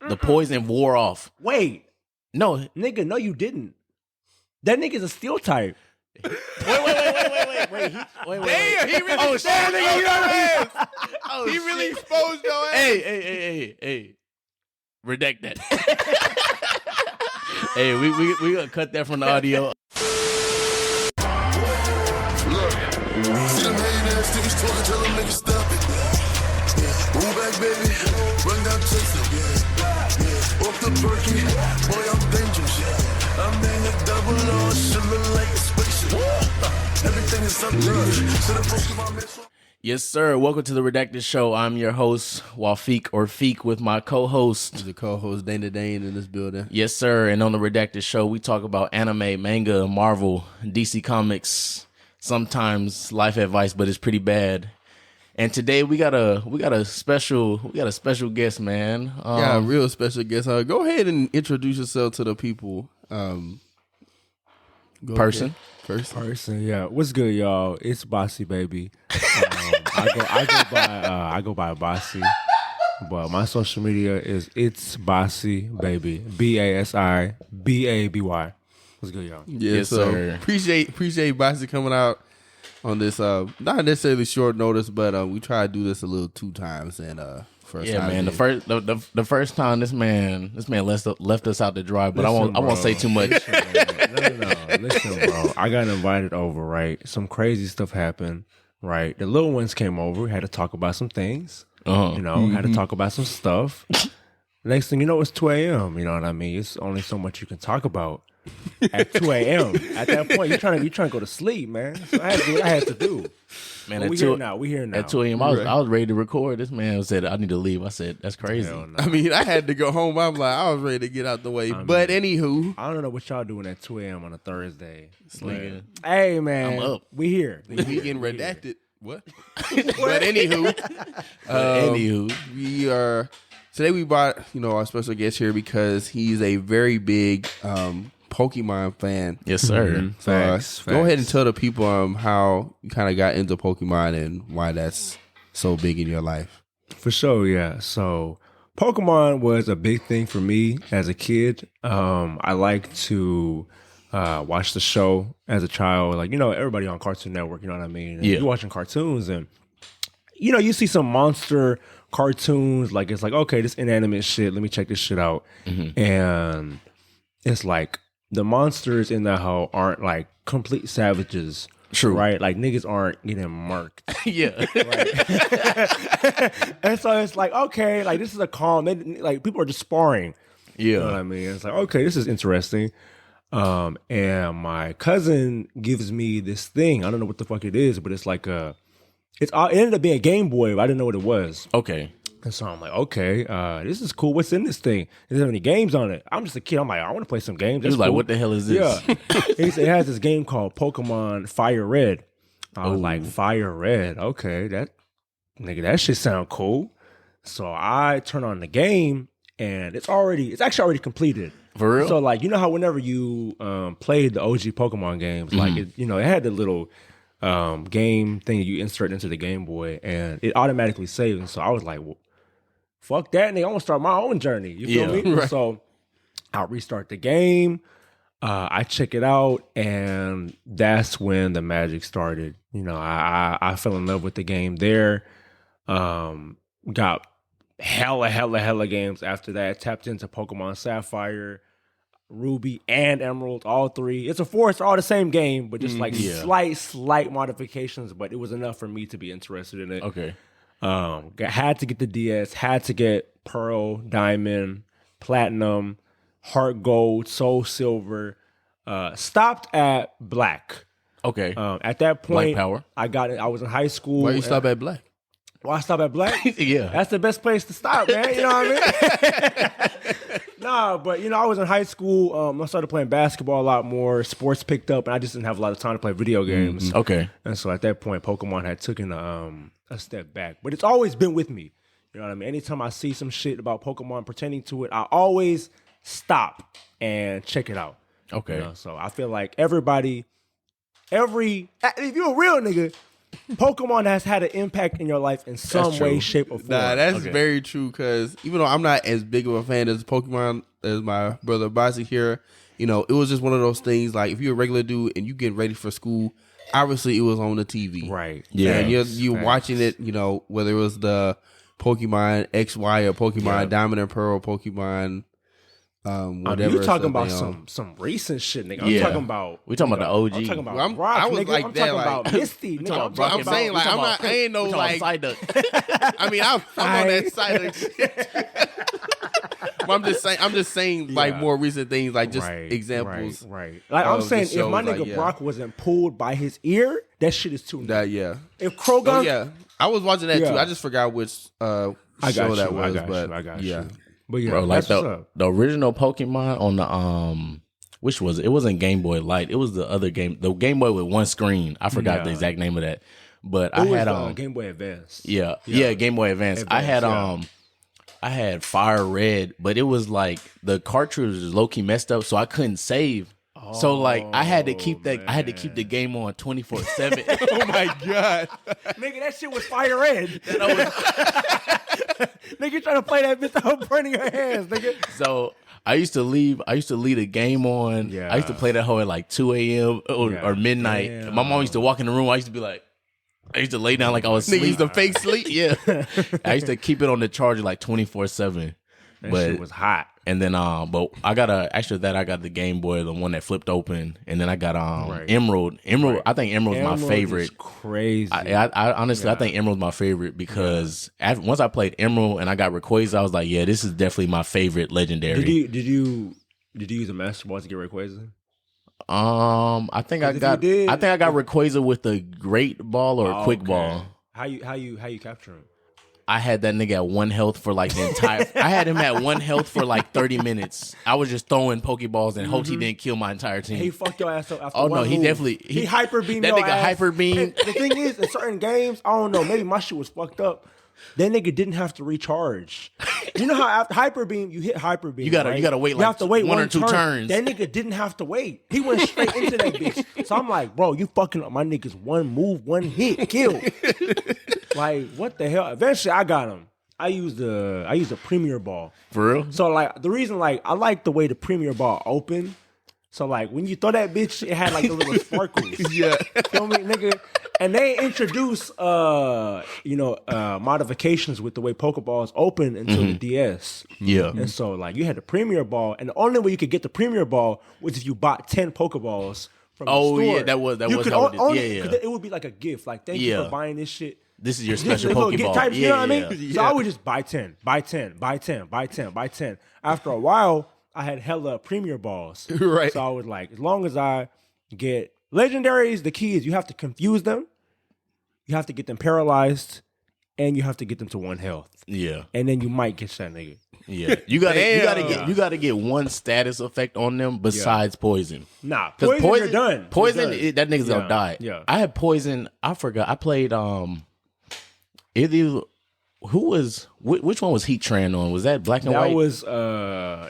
The poison wore off. Wait, No, nigga, no, you didn't. That nigga's a steel type. wait. Damn, he really exposed your ass. He really exposed your ass. Hey. Redact that. Hey, we gonna cut that from the audio. See them hating ass niggas talking, tell them niggas stop it. Move back, baby. Run down Texas. Off the Berkey. Boy, I'm dangerous. I'm in the double R, shivering like a spaceship. Everything is up there. So the Pokemon man. Yes, sir. Welcome to the Redacted Show. I'm your host, Feeq, with my co-host. The co-host Dane in this building. Yes, sir. And on the Redacted Show, we talk about anime, manga, Marvel, DC Comics, sometimes life advice, but it's pretty bad. And today we got a special guest, man. Yeah, a real special guest. Go ahead and introduce yourself to the people. Person. Yeah. What's good, y'all? It's Bossy, baby. I go by Bossy, but my social media is It's Bossy, baby. BASIBABY. What's good, y'all? Yes, sir. Appreciate Bossy coming out on this. Not necessarily short notice, but we try to do this a little 2 times and first Yeah, time man. in. The first time this man left us out to dry, but Listen, I won't say too much. No. Listen, bro. I got invited over, right? Some crazy stuff happened, right? The little ones came over, had to talk about some things. Uh-huh. You know, had to talk about some stuff. Next thing you know, it's 2 a.m. You know what I mean? It's only so much you can talk about at 2 a.m. At that point, you're trying to go to sleep, man. So I had to do what I had to do. Man, But we here now. At 2 a.m. I was ready to record. This man said I need to leave. I said that's crazy. Hell no. I mean, I had to go home. I'm like, I was ready to get out the way. But anywho, I don't know what y'all doing at 2 a.m. on a Thursday. Nigga. Hey, man. I'm up. We here. we getting redacted. What? But anywho, we are today. We brought our special guest here because he's a very big Pokemon fan. Yes, sir. Facts. Go ahead and tell the people how you kind of got into Pokemon and why that's so big in your life. For sure, yeah. So Pokemon was a big thing for me as a kid. I like to watch the show as a child. Like, everybody on Cartoon Network, you know what I mean? And Yeah. You're watching cartoons and, you see some monster cartoons. Like, it's like, okay, this inanimate shit. Let me check this shit out. Mm-hmm. And it's like the monsters in that hoe aren't like complete savages. True. Right? Like, niggas aren't getting marked. Yeah. And so it's like, okay, like this is a calm. Like people are just sparring. You know what I mean? It's like, okay, this is interesting. And my cousin gives me this thing. I don't know what the fuck it is, but it's like it ended up being a Game Boy, but I didn't know what it was. Okay. And so I'm like, okay, this is cool. What's in this thing? Is there any games on it? I'm just a kid. I'm like, I want to play some games. He was That's like, cool. what the hell is this? Yeah. It has this game called Pokemon Fire Red. I was like, Fire Red. Okay, that shit sound cool. So I turn on the game and it's actually already completed. For real? So like, you know how whenever you played the OG Pokemon games, like it had the little game thing you insert into the Game Boy and it automatically saved. And so I was like, well, fuck that, nigga. I want to start my own journey. You feel me? Right. So I'll restart the game. I check it out, and that's when the magic started. I fell in love with the game there. Got hella games after that. Tapped into Pokemon Sapphire, Ruby, and Emerald, all 3. It's all the same game, but just like slight modifications. But it was enough for me to be interested in it. Okay. Had to get the DS, had to get Pearl, Diamond, Platinum, Heart Gold, Soul Silver. Stopped at Black. Okay. At that point, Black Power. I got it. I was in high school. Why you stop at Black? Why I stop at Black? Yeah. That's the best place to stop, man. You know what I mean? Nah, but I was in high school. I started playing basketball a lot more. Sports picked up, and I just didn't have a lot of time to play video games. Okay. And so at that point, Pokemon had taken a step back. But it's always been with me. You know what I mean? Anytime I see some shit about Pokemon pertaining to it, I always stop and check it out. Okay. So I feel like if you're a real nigga, Pokemon has had an impact in your life in some way, shape, or form. Nah, that's very true. Because even though I'm not as big of a fan as Pokemon as my brother Basi here, you know, it was just one of those things. Like if you're a regular dude and you getting ready for school, obviously it was on the TV, right? Yeah, and you're watching it. You know, whether it was the Pokemon XY or Pokemon Diamond and Pearl, Pokemon. Whatever. You talking about some recent shit, nigga. I'm talking about. We talking about the OG. I'm talking about well, Rock, I was nigga. like I'm that, talking like, about Misty, nigga. I'm saying like I ain't no like. I mean, I'm on that side of shit. But I'm just saying like more recent things, like just examples. Right. Like I'm saying, if my nigga Brock wasn't pulled by his ear, that shit is too. That If Krogan, I was watching that too. I just forgot which show that was, but I got you. But yeah, bro, like the original Pokemon on the which was it? It wasn't Game Boy Light. It was the other game, the Game Boy with one screen. I forgot the exact name of that. But I had Game Boy Advance. Yeah, Game Boy Advance. I had Fire Red, but it was like the cartridge was low key messed up, so I couldn't save. So like I had to keep that. Man. I had to keep the game on 24/7. Oh my god, nigga, that shit was Fire Red. Nigga trying to play that bitch without burning your hands, nigga. So I used to leave the game on. Yeah. I used to play that hoe at like 2 a.m. or midnight. Damn. My mom used to walk in the room. I used to be like, I used to lay down like I was asleep. Used to fake sleep. Yeah. I used to keep it on the charger like 24/7. That shit was hot. And then but I got I got the Game Boy, the one that flipped open, and then I got Emerald. I think Emerald's my favorite. Is crazy. I honestly I think Emerald's my favorite because once I played Emerald and I got Rayquaza, I was like, yeah, this is definitely my favorite legendary. Did you use a Master Ball to get Rayquaza? I think I got Rayquaza with the Great Ball or Quick Ball. How you capture him? I had that nigga at 1 health for like the entire. I had him at 1 health for like 30 minutes. I was just throwing Pokeballs and hoped he didn't kill my entire team. He fucked your ass up after Oh one no, he move. definitely he hyper beamed that your nigga ass. hyper beamed. The thing is, in certain games, I don't know, maybe my shit was fucked up. That nigga didn't have to recharge. You know how after hyper beam, you hit hyper beam. You gotta wait. You have to wait one or two turns. That nigga didn't have to wait. He went straight into that bitch. So I'm like, bro, you fucking up my niggas. One move, one hit, kill. Like what the hell? Eventually, I got him. I used a Premier Ball. For real? So like the reason like I like the way the Premier Ball opened. So like when you throw that bitch, it had like the little sparkles. Yeah. Feel me, nigga? And they introduced modifications with the way Pokeballs open until the DS. Yeah. And so like you had the Premier Ball, and the only way you could get the Premier Ball was if you bought 10 Pokeballs from the store. Yeah, that was how it is. It would be like a gift. Like thank you for buying this shit. This is your special Pokeball. You know what I mean? So I would just buy 10, buy 10, buy 10, buy 10, buy 10. After a while, I had hella Premier Balls. Right. So I was like, as long as I get legendaries, the key is you have to confuse them, you have to get them paralyzed, and you have to get them to 1 health. Yeah. And then you might get that nigga. Yeah. You gotta get one status effect on them besides poison. Nah, poison you're done. Poison, you're done. that nigga's gonna die. Yeah. I had poison. I forgot. I played which one was Heatran on? Was that Black and White?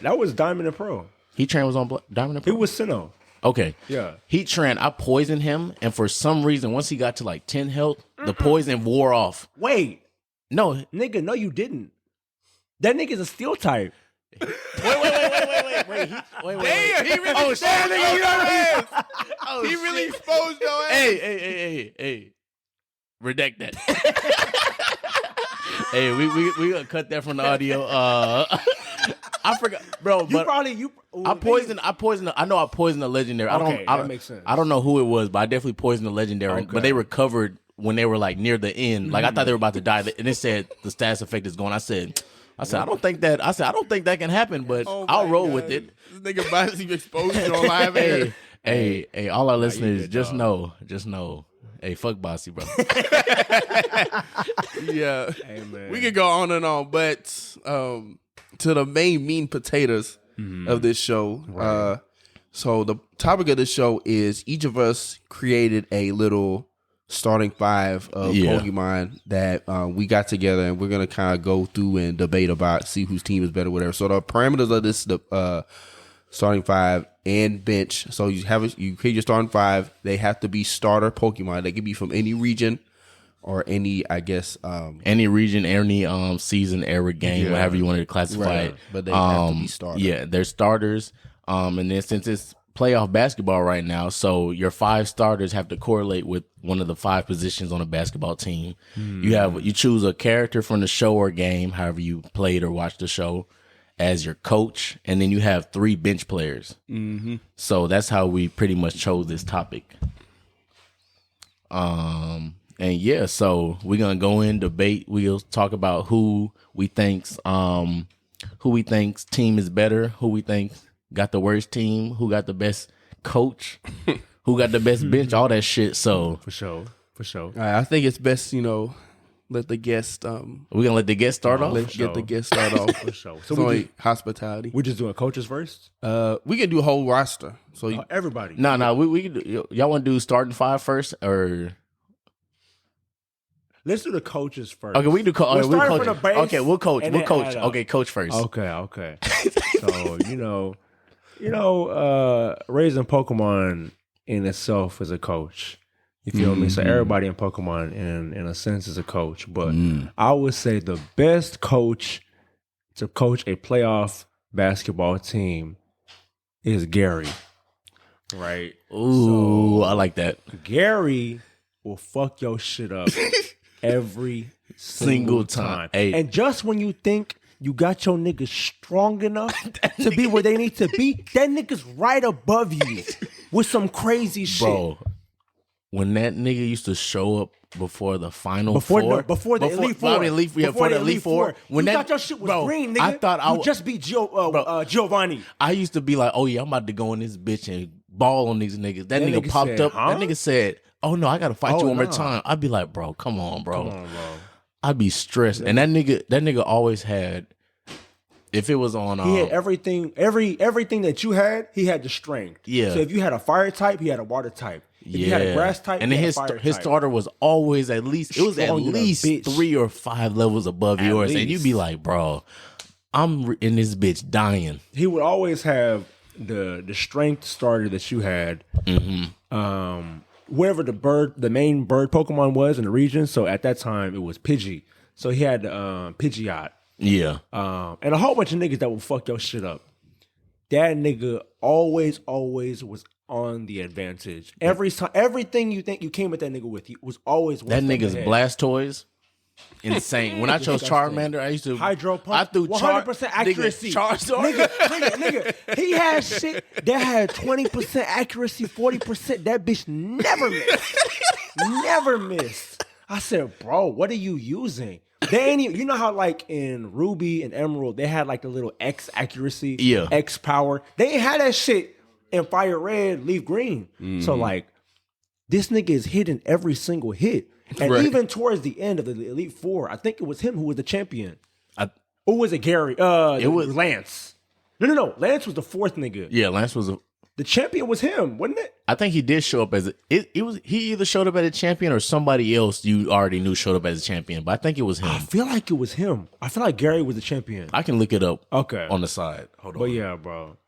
That was Diamond and Pearl. Heatran was on Diamond and Pearl? It was Sinnoh. Okay. Yeah. Heatran, I poisoned him, and for some reason, once he got to like 10 health, the poison wore off. Wait. No. Nigga, no you didn't. That nigga's a steel type. Wait. Damn, he really exposed your ass. He really exposed your ass. Hey. Redact that. Hey, we gonna cut that from the audio. I forgot, bro. I poisoned. I know I poisoned a legendary. That makes sense. I don't know who it was, but I definitely poisoned a legendary. Okay. But they recovered when they were like near the end. Like I thought they were about to die, and it said the status effect is gone. I said, I don't think that can happen, but I'll roll with it. This nigga Basi exposed you on live air. Hey, all our listeners, just know. Hey, fuck Basi, bro. Yeah. Hey, man. We could go on and on, but to the main mean potatoes of this show. Right. So the topic of the show is each of us created a little starting 5 of Pokemon that we got together, and we're gonna kind of go through and debate about, see whose team is better, whatever. So the parameters of this starting 5 and bench. So you create your starting 5. They have to be starter Pokemon. They can be from any region or any, I guess, any region, any season, era game, whatever you wanted to classify it. But they have to be starters. Yeah, they're starters. And then since it's playoff basketball right now, so your 5 starters have to correlate with one of the 5 positions on a basketball team. You choose a character from the show or game, however you played or watched the show, as your coach, and then you have 3 bench players. So that's how we pretty much chose this topic. And yeah, so we're gonna go in debate. We'll talk about who we think's team is better, who we think got the worst team, who got the best coach, who got the best bench, all that shit. So For sure. I think it's best, let the guest. we're gonna let the guest start off. Let's get the guest start off. For sure. So So hospitality. we're just doing coaches first? We can do a whole roster. So Everybody. No, we can do, y'all want to do starting 5 first, or Let's do the coaches first. okay, we can do We're we'll starting coach. from the base Okay, we'll coach. and We'll then coach. add up. Okay, coach first. Okay. So, raising Pokemon in itself is a coach. You feel me? So everybody in Pokemon in a sense is a coach. But I would say the best coach to coach a playoff basketball team is Gary. Right? Ooh, I like that. Gary will fuck your shit up every single time. Hey. And just when you think you got your niggas strong enough to be where they need to be, that nigga's right above you with some crazy shit. Bro, when that nigga used to show up before the final Before four, the Elite Four. Before the Elite Four, when you thought your shit was green, nigga. I thought I you would just beat Giovanni. I used to be like, oh yeah, I'm about to go in this bitch and ball on these niggas. That nigga popped said, up. huh? That nigga said, oh no, I gotta fight you one more nah. time. I'd be like, bro, come on, bro. I'd be stressed. And that nigga always had, if it was on He had everything that you had, he had the strength. Yeah. So if you had a fire type, he had a water type. If you had a grass type, and he then had a fire his type. starter was always at least Strong than a bitch. 3 or 5 levels above At yours, and least. you'd be like, bro, I'm in this bitch dying. He would always have the strength starter that you had. Wherever the main bird Pokemon was in the region. So at that time it was Pidgey. So he had Pidgeot. Yeah, And a whole bunch of niggas that will fuck your shit up. That nigga always was on the advantage. Everything you think you came at that nigga with, he was always one that step nigga's ahead. Blastoise. Insane. When I chose Charmander, I used to Hydro Pump, I threw 100% accuracy. Nigga, he had shit that had 20% accuracy, 40%. That bitch never missed. Never missed. I said, bro, what are you using? They ain't even, you know how like in Ruby and Emerald, they had like the little X accuracy, Yeah. X power. They ain't had that shit in Fire Red, Leaf Green. So like, this nigga is hitting every single hit. And Right. even towards the end of the Elite Four, I think it was him who was the champion. I- Or was it Gary? It was Lance. No. Lance was the 4th nigga. Yeah, Lance was The champion was him, wasn't it? I think he did show up as he either showed up as a champion or somebody else you already knew showed up as a champion, but I think it was I him. feel like it was him. I feel like Gary was the champion. I can look it up Okay. on the side. Hold on. But yeah, bro.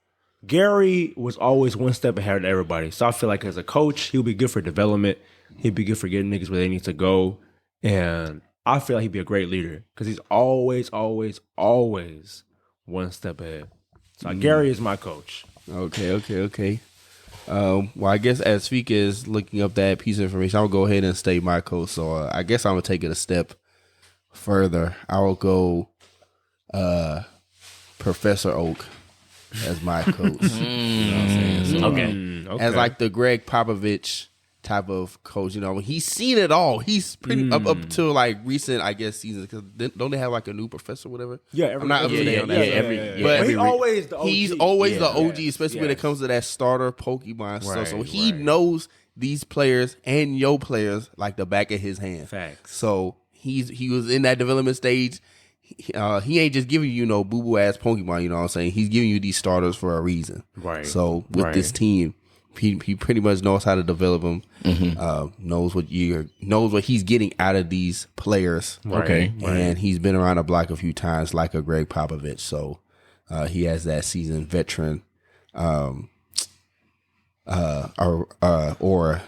Gary was always one step ahead of everybody. So I feel like as a coach, he'll be good for development. He'd be good for getting niggas where they need to go. And I feel like he'd be a great leader because he's always one step ahead. So Gary is my coach. Okay. Well, I guess as Feeq is looking up that piece of information, I'll go ahead and state my coach. So I guess I'm gonna take it a step further. I will go Professor Oak as my coach. You know what I'm saying? So, Okay. as like the Greg Popovich type of coach, he's seen it all. He's pretty up to like recent, I guess, seasons. Because don't they have like a new professor, or whatever? Yeah, I'm not up to date on that. But But he's always the OG. he's always the OG, Yes, especially when it yes. comes to that starter Pokemon stuff. So Right, he right. knows these players and your players like the back of his hand. Facts. So he was in that development stage. He ain't just giving you no boo boo ass Pokemon. You know what I'm saying? He's giving you these starters for a reason. Right. So with this team, he pretty much knows how to develop them. Knows what he's getting out of these players. Okay. And he's been around the block a few times, like a Greg Popovich. So he has that seasoned veteran aura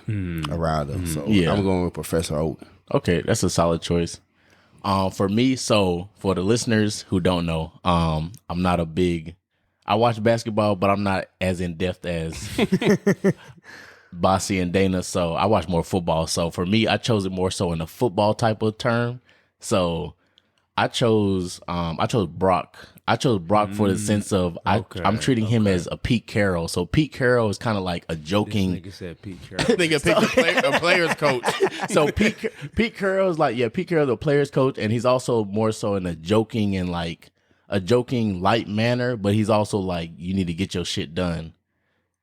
around him. So I'm going with Professor Oak. Okay, that's a solid choice. For me, so for the listeners who don't know, I'm not a big. I watch basketball, but I'm not as in depth as Bossy and Dana. So I watch more football. So for me, I chose it more so in a football type of term. So I chose Brock. I chose Brock for the sense of I'm treating him as a Pete Carroll. So Pete Carroll is kind of like a joking. This nigga said Pete Carroll. Nigga picked a player's coach. So Pete Carroll is like, Pete Carroll's the player's coach, and he's also more so in a joking and like a joking light manner, but he's also like, you need to get your shit done.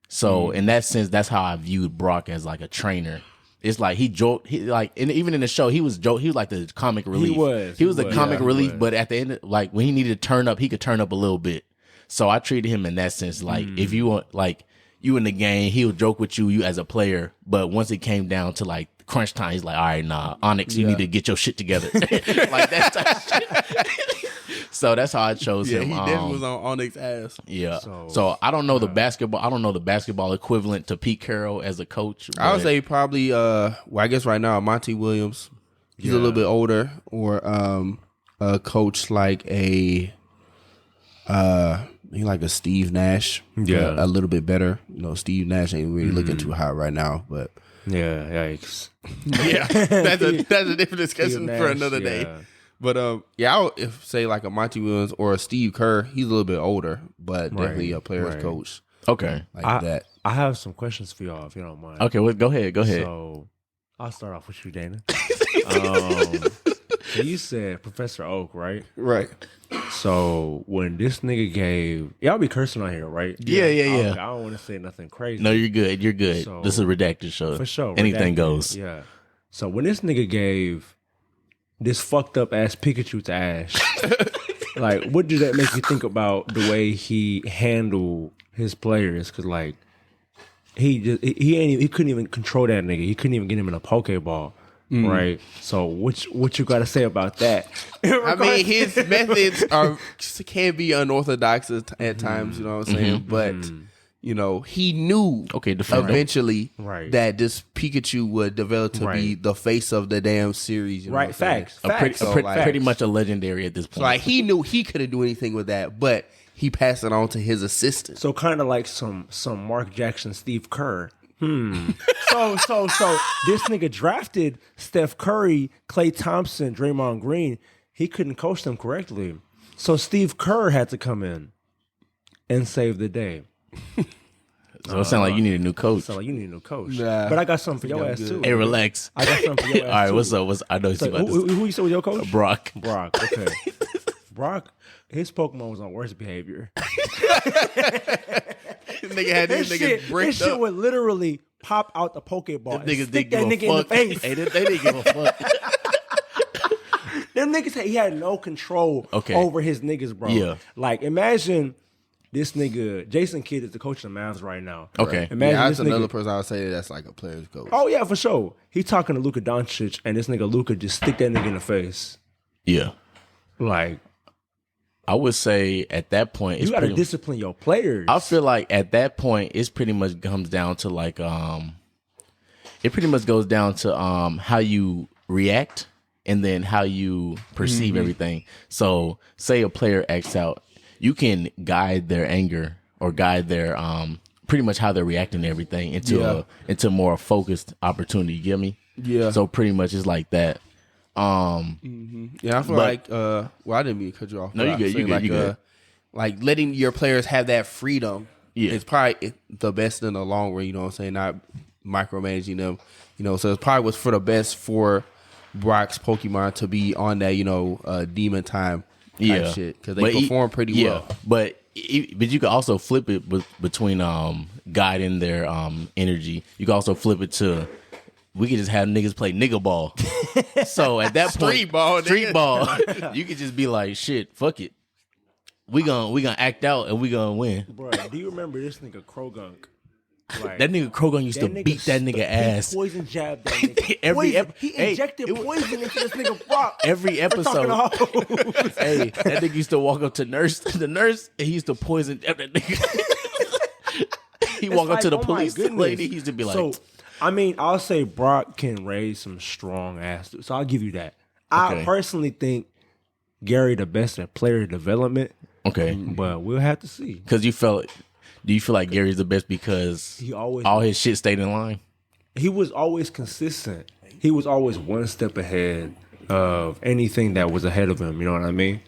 So in that sense, that's how I viewed Brock as like a trainer. It's like he joked, and even in the show, he was like the comic relief. He was the comic relief, but at the end, like when he needed to turn up, he could turn up a little bit. So I treated him in that sense, like if you want, like you in the game, he'll joke with you as a player, but once it came down to like crunch time, he's like, all right, nah, Onyx, you need to get your shit together, like that type of shit. So that's how I chose him. He definitely was on Onyx's ass. Yeah. So I don't know the basketball. I don't know the basketball equivalent to Pete Carroll as a coach. I would say probably. I guess right now Monty Williams. He's a little bit older, or a coach like a Steve Nash. Yeah, a little bit better. You know, Steve Nash ain't really looking too high right now, but yeah, yikes. Yeah, that's a different discussion for another day. But I would say like a Monty Williams or a Steve Kerr. He's a little bit older, but definitely a player's coach. Okay, like that. I have some questions for y'all if you don't mind. Okay, well, go ahead. So I'll start off with you, Dana. So you said Professor Oak, right? Right. So when this nigga gave, y'all be cursing on here, right? Yeah. Okay, I don't want to say nothing crazy. No, you're good. You're good. So, this is a redacted show. For sure. Anything redacted, goes. Yeah. So when this nigga gave this fucked up ass Pikachu to Ash, like, what did that make you think about the way he handled his players? Because like he couldn't even control that nigga. He couldn't even get him in a Pokeball. Right. So what you got to say about that? I mean, his methods can be unorthodox at times. You know what I'm saying? But you know, he knew eventually that this Pikachu would develop to be the face of the damn series. You know Facts. Pretty much a legendary at this point. So like he knew he couldn't do anything with that, but he passed it on to his assistant. So kind of like some Mark Jackson, Steve Kerr. So this nigga drafted Steph Curry, Klay Thompson, Draymond Green. He couldn't coach them correctly. So Steve Kerr had to come in and save the day. So it sounds like you need a new coach. Sound like you need a new coach. Nah, but I got something for your ass too. Hey, relax. I got something for your ass All right, too. what's up? I know you So about this. who you said was your coach? Brock. Okay. Brock, his Pokemon was on worst behavior. Nigga had these niggas bricked This shit up. would literally pop out the Pokeball and Niggas stick didn't that give nigga a in the fuck. face. Hey, they didn't give a fuck. Them niggas said he had no control over his niggas, bro. Yeah. Like, imagine this nigga, Jason Kidd is the coach of the Mavs right now. Okay. Imagine that's this another nigga. person I would say that's like a player's coach. Oh, yeah, for sure. He talking to Luka Doncic, and this nigga Luka just stick that nigga in the face. Yeah. Like, I would say at that point, you got to discipline your players. I feel like at that point, it's pretty much comes down to like, it pretty much goes down to how you react and then how you perceive everything. So say a player acts out, you can guide their anger or guide their pretty much how they're reacting to everything into more focused opportunity. You get me? Yeah. So pretty much it's like that. Yeah, I feel like well, I didn't mean to cut you off. No, you good. You good. You good. Like letting your players have that freedom. Yeah. It's probably the best in the long run. You know what I'm saying? Not micromanaging them. You know, so it's probably what's for the best for Brock's Pokemon to be on that. You know, demon time. Shit, because they perform pretty well. But you could also flip it between guiding their energy. You can also flip it to we could just have niggas play nigga ball. So at that point, street ball, you could just be like, shit, fuck it. We gonna act out and we gonna win. Bro, do you remember this nigga Krogunk? Like, that nigga Krogan used to beat that nigga ass. He poison jabbed that nigga. He injected poison into this nigga Brock. Every episode. Hey, that nigga used to walk up to the nurse, and he used to poison that nigga. he walk up to the my police goodness. lady, he's to be like, So, I mean, I'll say Brock can raise some strong ass dudes. So I'll give you that. I personally think Gary the best at player development. okay, But we'll have to see. because do you feel like Gary's the best because He always all his shit stayed in line? he was always consistent. He was always one step ahead of anything that was ahead of him. You know what I mean?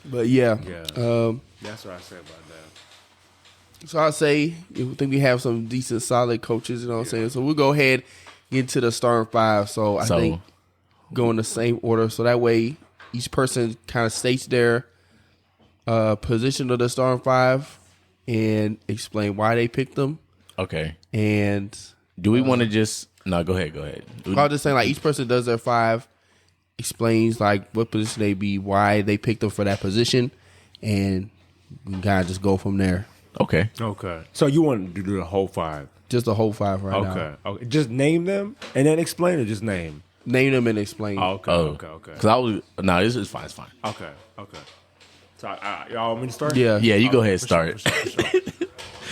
But yeah, That's what I say about that. so I say I think we have some decent, solid coaches. You know what I'm saying? So we'll go ahead into the starting five. So I think go in the same order, so that way each person kind of states their position of the starting five and explain why they picked them. Okay. And Do we want to just no? Go ahead. I was just saying, like, each person does their five, explains like what position they be, why they picked them for that position, and we kind of just go from there. Okay. Okay. So you want to do the whole five? Just the whole five right now. Okay. Just name them and then explain it. Just name. Name them and explain. Okay. Because I was this is fine. It's fine. Okay. So y'all want me to start? Yeah. Yeah, you go ahead. Start. For sure.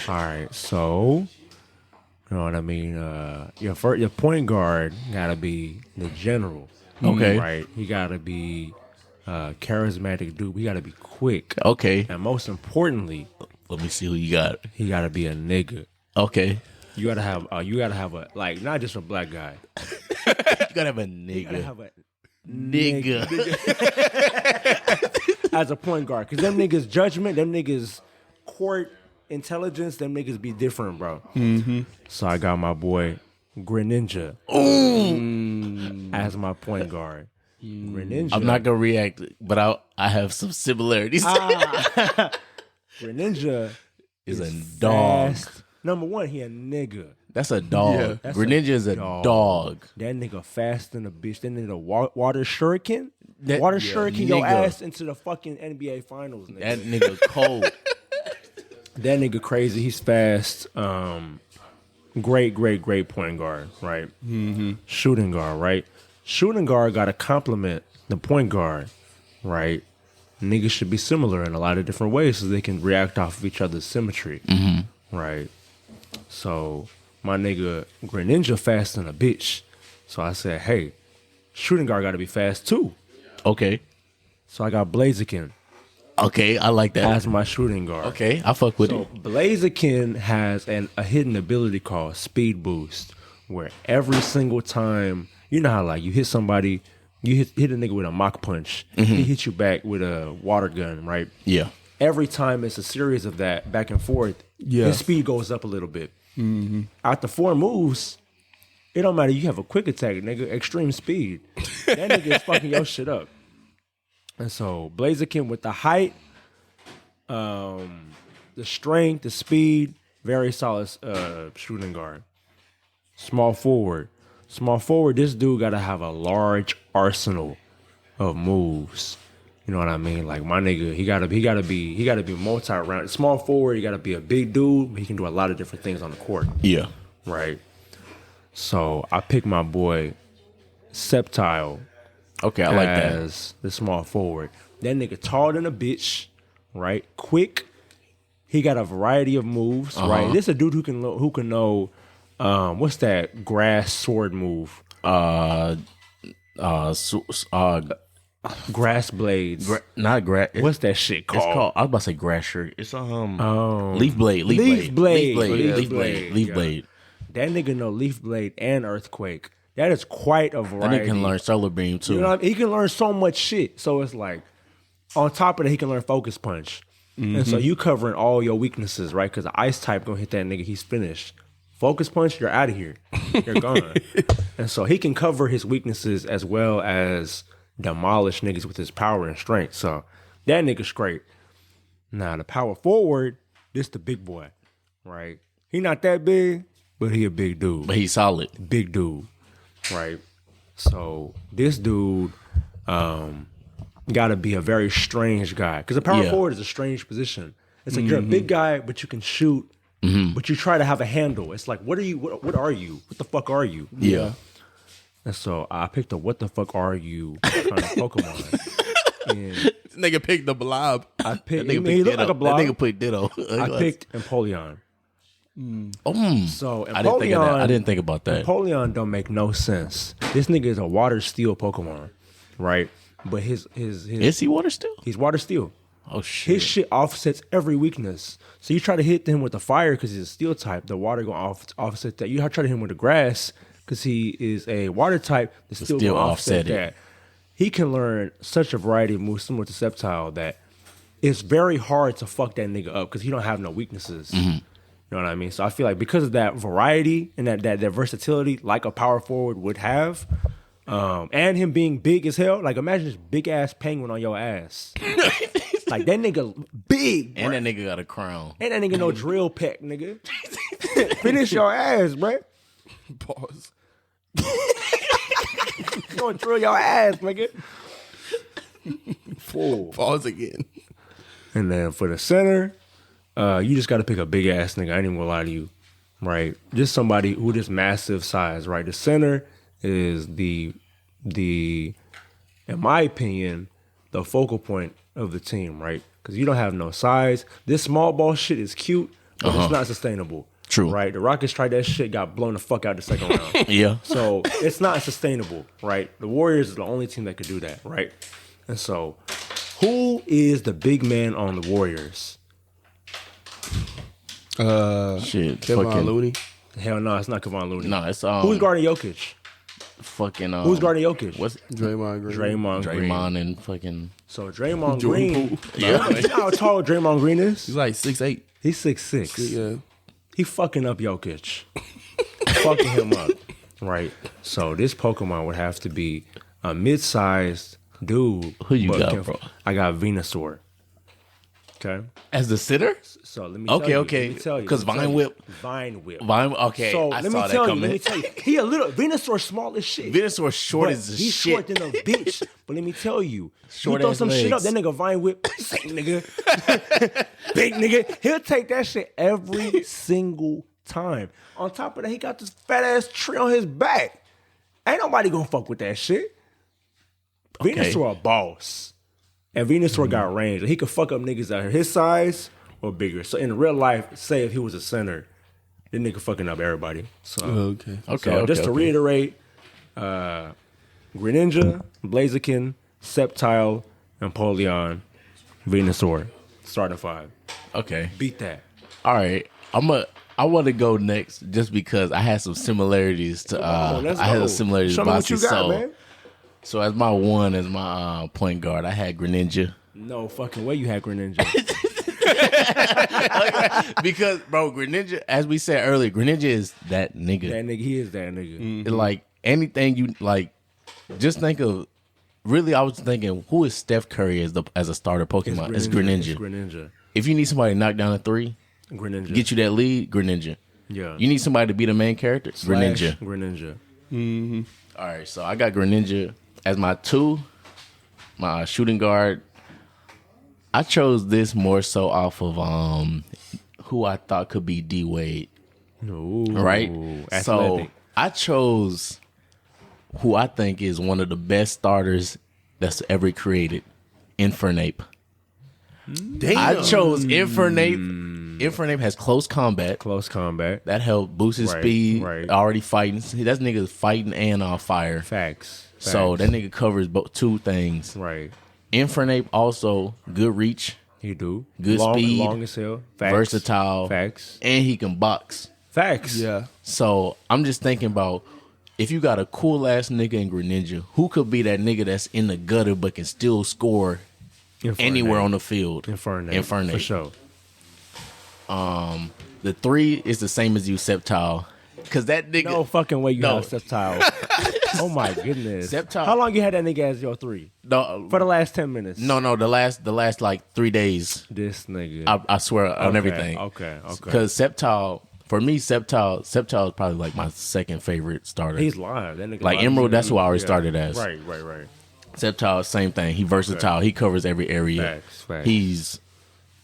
All right. So you know what I mean. Your point guard gotta be the general. Okay. Right. He gotta be charismatic dude. He gotta be quick. Okay. And most importantly, Let me see who you got. he gotta be a nigga. Okay. You gotta have a like not just a black guy. You gotta have a You gotta nigga. have a Nigga. as a point guard. Because them niggas judgment, them niggas court intelligence, them niggas be different, bro. Mm-hmm. So I got my boy Greninja as my point guard. Greninja. I'm not gonna react, but I have some similarities. Greninja is a dog. fast. Number one, he a nigga. That's a dog. Yeah. That's Greninja is a dog. That nigga fast than a bitch. That nigga water shuriken. That- Water yeah, shuriken your nigga. ass into the fucking NBA finals, nigga. That nigga cold. That nigga crazy. He's fast. Great point guard, right? Mm-hmm. Shooting guard, right? Shooting guard got to complement the point guard, right? Niggas should be similar in a lot of different ways so they can react off of each other's symmetry, right? So my nigga Greninja fast than a bitch. So I said, hey, shooting guard got to be fast too. Okay. So I got Blaziken Okay, I like that. as my shooting guard. Okay, I fuck with So it. Blaziken has a hidden ability called Speed Boost, where every single time, you know how like you hit somebody, you hit a nigga with a mock punch, he hits you back with a water gun, right? Yeah. Every time it's a series of that back and forth, his speed goes up a little bit. After 4 moves, it don't matter. You have a quick attack, nigga, extreme speed. That nigga is fucking your shit up. And so Blaziken with the height, the strength, the speed, very solid shooting guard. Small forward, this dude gotta have a large arsenal of moves. You know what I mean? Like my nigga, he gotta be multi-round. Small forward, he gotta be a big dude, but he can do a lot of different things on the court. Yeah. Right. So I picked my boy Septile Okay, I like that. as the small forward. That nigga tall than a bitch, right? Quick. He got a variety of moves, right? This a dude who can know what's that grass sword move? Grass blades. Not grass. What's that shit It's called? called. I was about to say grass shirt. It's leaf blade. Leaf blade. That nigga know leaf blade and earthquake. That is quite a That variety. nigga can learn solar beam too. You know what I mean? He can learn so much shit. So it's like, on top of that, he can learn focus punch. And so you covering all your weaknesses, right? Because the ice type gonna hit that nigga, he's finished. Focus punch, you're out of here. You're gone. And so he can cover his weaknesses as well as demolish niggas with his power and strength. So that nigga's great. Now the power forward, this the big boy, right? He not that big, but he a big dude. But he's solid. Big dude, right? So this dude got to be a very strange guy because the power forward is a strange position. It's like you're a big guy, but you can shoot, but you try to have a handle. It's like, what are you? What are you? What the fuck are you? Yeah. And so I picked a what the fuck are you kind of Pokemon. fucking. This nigga picked the blob. I picked. That nigga He picked looked like a Ditto. blob. That nigga put Ditto. I picked Empoleon. So I didn't think of that. I Empoleon- didn't think about that. Empoleon don't make no sense. This nigga is a water steel Pokemon, right? But his Is he water still? he's water steel. Oh shit. His shit offsets every weakness. So you try to hit him with the fire because he's a steel type. The water gonna offset that. You try to hit him with the grass because he is a water type. The steel steel gonna offset offset it. that. He can learn such a variety of moves similar to Sceptile that it's very hard to fuck that nigga up because he don't have no weaknesses. You know what I mean? So I feel like because of that variety and that versatility, like a power forward would have, and him being big as hell, like imagine this big ass penguin on your ass. Like that nigga big, And bruh. that nigga got a crown. And that nigga no drill peck, nigga. Finish your ass, bruh. Pause. You gonna drill your ass, nigga. Fool. Pause again. And then for the center, you just got to pick a big ass nigga. I ain't even gonna lie to you, right? Just somebody who just massive size, right? The center is the in my opinion, the focal point of the team, right? Because you don't have no size. This small ball shit is cute, but it's not sustainable. True. Right? The Rockets tried that shit, got blown the fuck out the second round. Yeah. So it's not sustainable, right? The Warriors is the only team that could do that, right? And so, who is the big man on the Warriors? Shit. Kevin fucking Looney. Hell no, it's not Kevon Looney. No, it's Who's guarding Jokic? fucking Who's guarding Jokic? What's Draymond Green. Draymond Green. Draymond and fucking So Draymond Jordan Green. Poole. You know how tall Draymond Green is? He's like 6'8". He's 6'6". Yeah. He fucking up Jokic. Fucking him up. Right. So this Pokemon would have to be a mid-sized dude. Who you but got, bro? I got Venusaur. Okay. as the sitter. So let me Okay, tell you, okay. let me tell you, 'Cause let me Vine tell you. Whip- Vine Whip. Vine, okay, So I let saw me that tell you, coming. let me tell you. He a little Venusaur small as shit. Venusaur short But as he's shit. short than a bitch. But let me tell you, Short you throw ass some shit up, legs. that nigga Vine Whip, same nigga, big nigga, he'll take that shit every single time. On top of that, he got this fat ass tree on his back. Ain't nobody gonna fuck with that shit. Okay. Venusaur a boss, and Venusaur got range. He could fuck up niggas out here his size or bigger. So in real life, say if he was a center, this nigga fucking up everybody. So Okay. so just to reiterate, Greninja, Blaziken, Sceptile, Empoleon, Venusaur. Starting five. Okay. Beat that. All right. I want to go next just because I had some similarities to Let's I had go. some similarities Show to me what you Bossy got, Soul. man. So as my one, as my point guard, I had Greninja. No fucking way you had Greninja. Because bro, Greninja, as we said earlier, Greninja is that nigga. That nigga, he is that nigga. Like anything you like, just think of. Really, I was thinking, who is Steph Curry as a starter Pokemon? It's Greninja. It's Greninja. If you need somebody to knock down a three, Greninja. get you that lead, Greninja. yeah. You need somebody to be the main character, Slash Greninja. Greninja. All right, so I got Greninja as my two, my shooting guard. I chose this more so off of who I thought could be D Wade, Ooh, right? athletic. So I chose who I think is one of the best starters that's ever created, Infernape. Damn. I chose Infernape. Infernape has close combat. Close combat. That helped boost his Right, speed. right. Already fighting. That nigga's fighting and on fire. Facts. So Facts. that nigga covers two things. Right. Infernape also good reach, He do. Good long, speed, Long as hell. Facts. versatile, Facts. and he can box. Facts. Yeah. So I'm just thinking about if you got a cool ass nigga in Greninja, who could be that nigga that's in the gutter but can still score Infernape. anywhere on the field? Infernape. For sure. The three is the same as you, Sceptile. Cause that nigga No fucking way you No. have Sceptile. Oh my goodness. Sceptile- How long you had that nigga as your three? no, For the last 10 minutes. no, the last like 3 days. This nigga. I swear on Okay, everything. okay. Because Sceptile, for me, Sceptile is probably like my second favorite starter. He's live. That nigga Like live. Emerald, that's who I always Yeah. started as. Right. Sceptile, same thing. He versatile. He covers every area. Facts. He's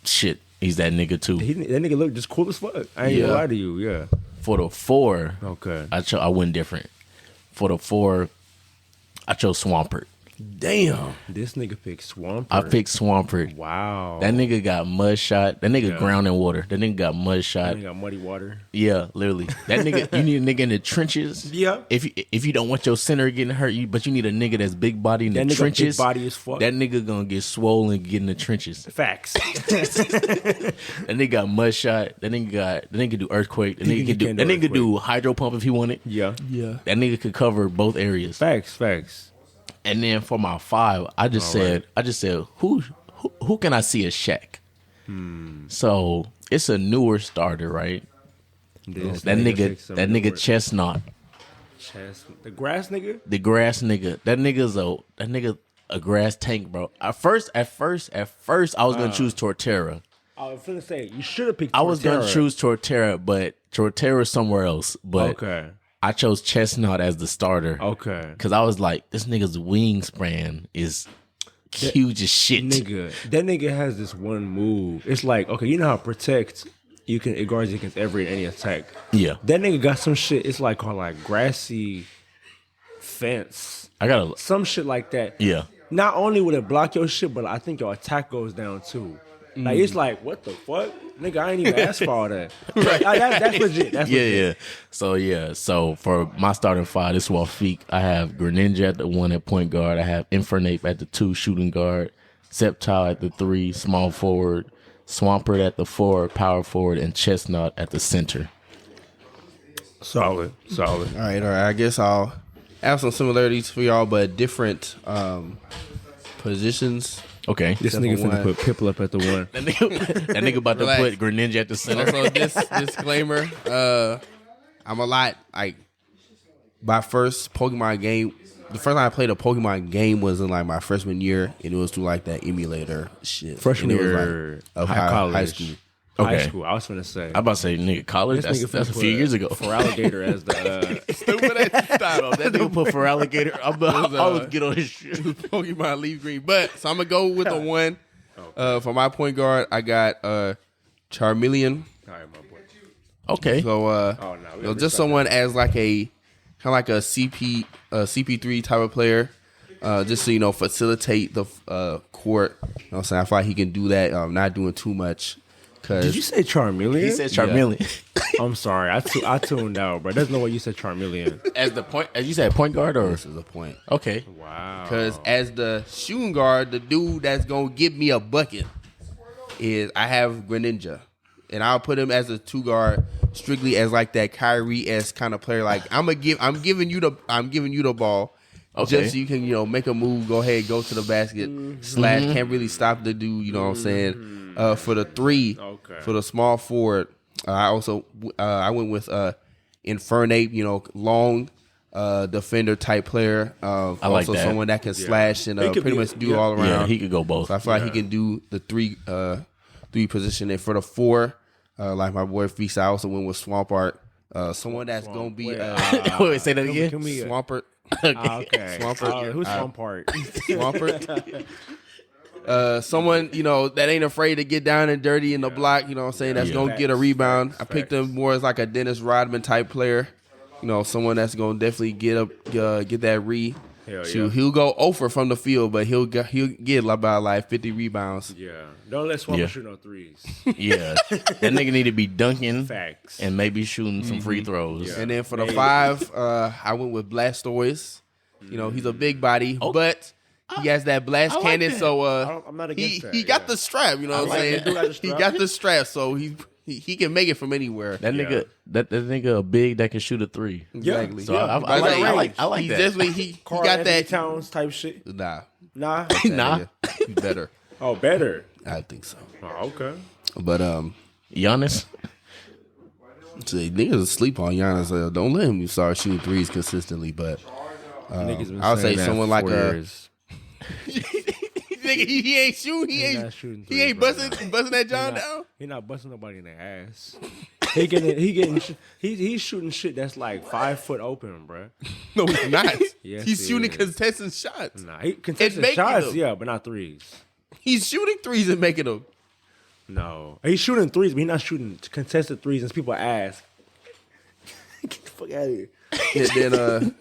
shit. He's that nigga too. That nigga look just cool as fuck. I ain't Yeah. gonna lie to you. Yeah. For the 4, Okay. I went different. For the 4, I chose Swampert. Damn. This nigga picked Swampert. I picked Swampert. Wow. That nigga got mud shot. That nigga ground in water. That nigga got mud shot. That nigga got muddy water. Yeah, literally. That nigga, you need a nigga in the trenches. Yeah. If you don't want your center getting hurt, but you need a nigga that's big body in the That nigga trenches. big body as fuck. That nigga gonna get swollen, get in the trenches. Facts. That nigga got mud shot. That nigga do earthquake. That nigga can can do do hydro pump if he wanted. Yeah. That nigga could cover both areas. Facts. And then for my 5, I just said who can I see as Shaq? So it's a newer starter, right? That nigga Chestnut. The grass nigga? The grass nigga. That nigga a grass tank, bro. At first I was gonna choose Torterra. I was gonna say you should have picked Torterra. I was gonna choose Torterra, but Torterra's somewhere else. But okay. I chose Chestnut as the starter. Okay. Because I was like, this nigga's wingspan is huge as shit. That nigga has this one move. It's like, okay, you know how protect it guards against any attack. Yeah. That nigga got some shit. It's like called like grassy fence. I got some shit like that. Yeah. Not only would it block your shit, but I think your attack goes down too. Like it's like, what the fuck? Nigga, I ain't even asked for all that. Like, that's legit. That's legit. So for my starting 5, this was Feeq. I have Greninja at the 1 at point guard. I have Infernape at the 2 shooting guard. Sceptile at the 3 small forward. Swampert at the 4 power forward, and Chestnut at the center. Solid. All right. I guess I'll have some similarities for y'all, but different positions. Okay. This nigga finna put Pipple up at the 1. That nigga about to put Greninja at the center. Also, disclaimer, I'm a lot, like, my first Pokemon game, the first time I played a Pokemon game was in, like, my freshman year, and it was through, like, that emulator shit. Freshman And it was, year like, of college. high school. Okay. High school, I was finna say. I'm about to say, nigga, college? This nigga That's a finna few put years ago. For alligator as the Stupid ass style. That nigga put for alligator. I was get on his shit. Pokemon Leaf Green. But, so I'm going to go with the 1. For my point guard, I got Charmeleon. All right, my boy. Okay. So, just someone as like a kind of like a CP3 type of player, just to facilitate the court. You know what I'm saying? I feel like he can do that. Not doing too much. Did you say Charmeleon? He said Charmeleon. Yeah. I'm sorry, I tuned out, bro. There's no way you said Charmeleon. As you said, point guard or This is a point. okay. Wow. Because as the shooting guard, the dude that's gonna give me a bucket is I have Greninja, and I'll put him as a 2 guard, strictly as like that Kyrie-esque kind of player. Like I'm giving you the ball, just so you can make a move, go ahead, go to the basket, slash. Can't really stop the dude. You know what I'm saying? For the 3, for the small forward, I went with Infernape. Long. Defender type player. I like that. Someone that can slash and pretty much do all around. Yeah, he could go both. So I feel like he can do the 3 position. And for the 4, like my boy Feeq, I also went with Swampert. Someone that's gonna be wait, say that again. Swampert. Okay. Swampert. Who's Swampert? Swampert. Someone, that ain't afraid to get down and dirty in the block, you know what I'm saying, that's going to get a rebound. I picked him more as like a Dennis Rodman type player. Someone that's going to definitely get that re. Shoot, he'll go over from the field, but he'll get about like 50 rebounds. Yeah. Don't let Swampert shoot no threes. Yeah. That nigga need to be dunking. Facts. And maybe shooting some free throws. Yeah. And then for the 5, I went with Blastoise. He's a big body, but he has that blast cannon, that. so I'm not against that. He got the strap, you know what I'm saying? He got the strap, so he can make it from anywhere. That nigga, that nigga big that can shoot a 3. Exactly. So I like He's that. definitely he got that Towns type shit. Nah. Nah. He's better. Oh, better. I think so. Oh, okay. But Giannis. Niggas sleep on Giannis. Don't let him start shooting 3s consistently. But I'll say someone like nigga, he ain't shooting. He ain't busting that John down. He not busting nobody in the ass. He's shooting shit that's like 5 foot open, bro. No, he's not. Yes, he's he shooting is. contested shots. Nah, he contested making shots, them. yeah, but not threes. He's shooting 3s and making them. No, he's shooting threes, but he's not shooting contested threes. And people ask, "Get the fuck out of here!" And then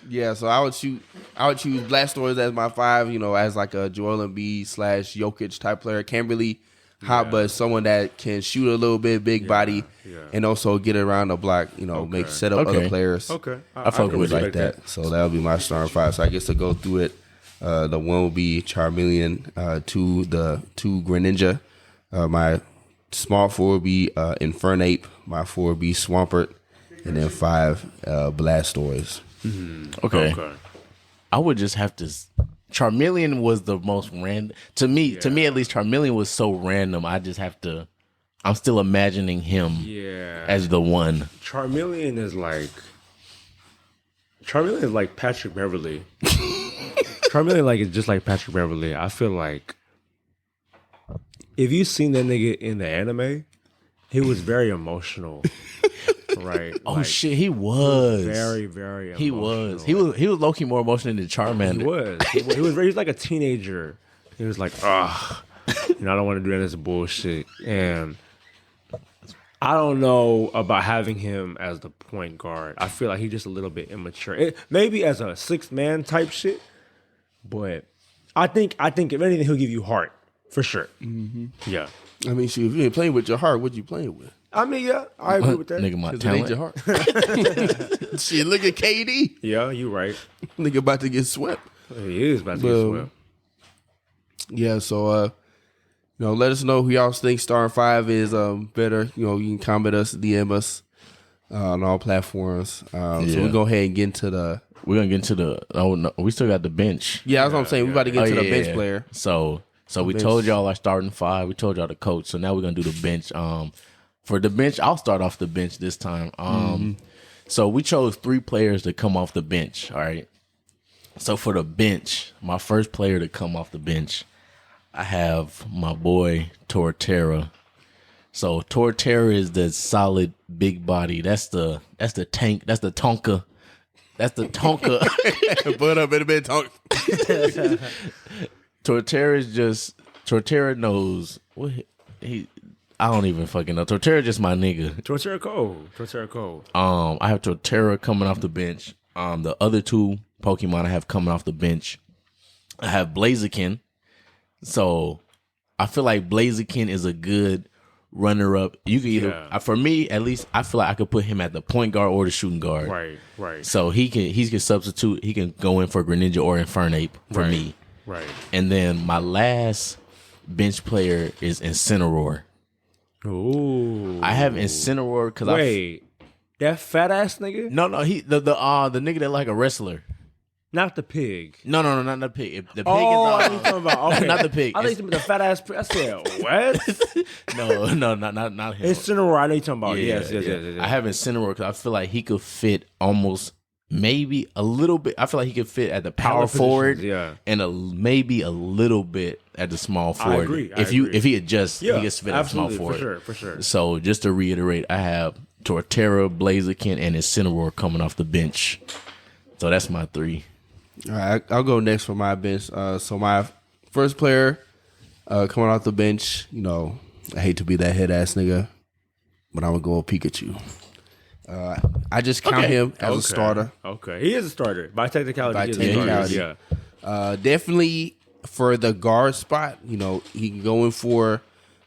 Yeah, so I would choose Blastoise as my 5. You know, as like a Joel Embiid / Jokic type player. Can't really hot, but someone that can shoot a little bit, big body, and also get around the block. You know, make set up other players. Okay, I fuck with like that. So that would be my starting 5. So I guess to go through it, the 1 will be Charmeleon, 2 Greninja, my small 4 will be Infernape, my 4 will be Swampert, and then 5 Blastoise. Okay. I would just have to. Charmeleon was the most random to me. To me, at least, Charmeleon was so random. I just have to. I'm still imagining him as the one. Charmeleon is like Patrick Beverly. Charmeleon is just like Patrick Beverly. I feel like if you seen that nigga in the anime, he was very emotional. Right. Oh shit, he was very, very emotional. He was low-key more emotional than Charmander. He was like a teenager. He was like, I don't want to do this bullshit. And I don't know about having him as the point guard. I feel like he's just a little bit immature. Maybe as a 6th man type shit, but I think if anything, he'll give you heart for sure. Mm-hmm. Yeah. I mean, shoot, if you ain't playing with your heart, what you playing with? I mean, yeah, I agree with that. Nigga, my talent. Your heart. Shit, look at KD. Yeah, you right. Nigga about to get swept. He is about to get swept. Yeah, so let us know who y'all think starting 5 is better. You know, you can comment us, DM us on all platforms. So we go ahead and get into the. We're gonna get into the. Oh no, we still got the bench. Yeah, that's what I'm saying. We about to get to the bench player. So we told y'all our starting 5. We told y'all the coach. So now we're gonna do the bench. For the bench, I'll start off the bench this time. So we chose 3 players to come off the bench. All right. So for the bench, my first player to come off the bench, I have my boy Torterra. So Torterra is the solid big body. That's the tank. That's the Tonka. That's the Tonka. Put up in a bit, Tonka. Torterra knows what he. I don't even fucking know. Torterra just my nigga. Torterra cold. I have Torterra coming off the bench. The other 2 Pokemon I have coming off the bench, I have Blaziken. So I feel like Blaziken is a good runner-up. You can either, for me at least, I feel like I could put him at the point guard or the shooting guard. Right. So he can substitute. He can go in for Greninja or Infernape for me. Right. And then my last bench player is Incineroar. Ooh. I have Incineroar because that fat ass nigga? No, he the nigga that like a wrestler. Not the pig. No, not the pig. The pig I is was talking about. Okay. not the pig. I think the fat ass pig. I said what? No, not him. Incineroar. I know you're talking about. Yes. I have Incineroar because I feel like he could fit almost maybe a little bit. I feel like he could fit at the power forward, and maybe a little bit at the small forward. I agree. If he adjusts, he can fit at the small forward. For sure. So just to reiterate, I have Torterra, Blaziken, and Incineroar coming off the bench. So that's my 3. All right, I'll go next for my bench. So my first player coming off the bench, you know, I hate to be that head ass nigga, but I'm gonna go with Pikachu. I just count him as a starter. Okay, he is a starter by technicality. He is a starter. Yeah, definitely for the guard spot. You know, he can go in for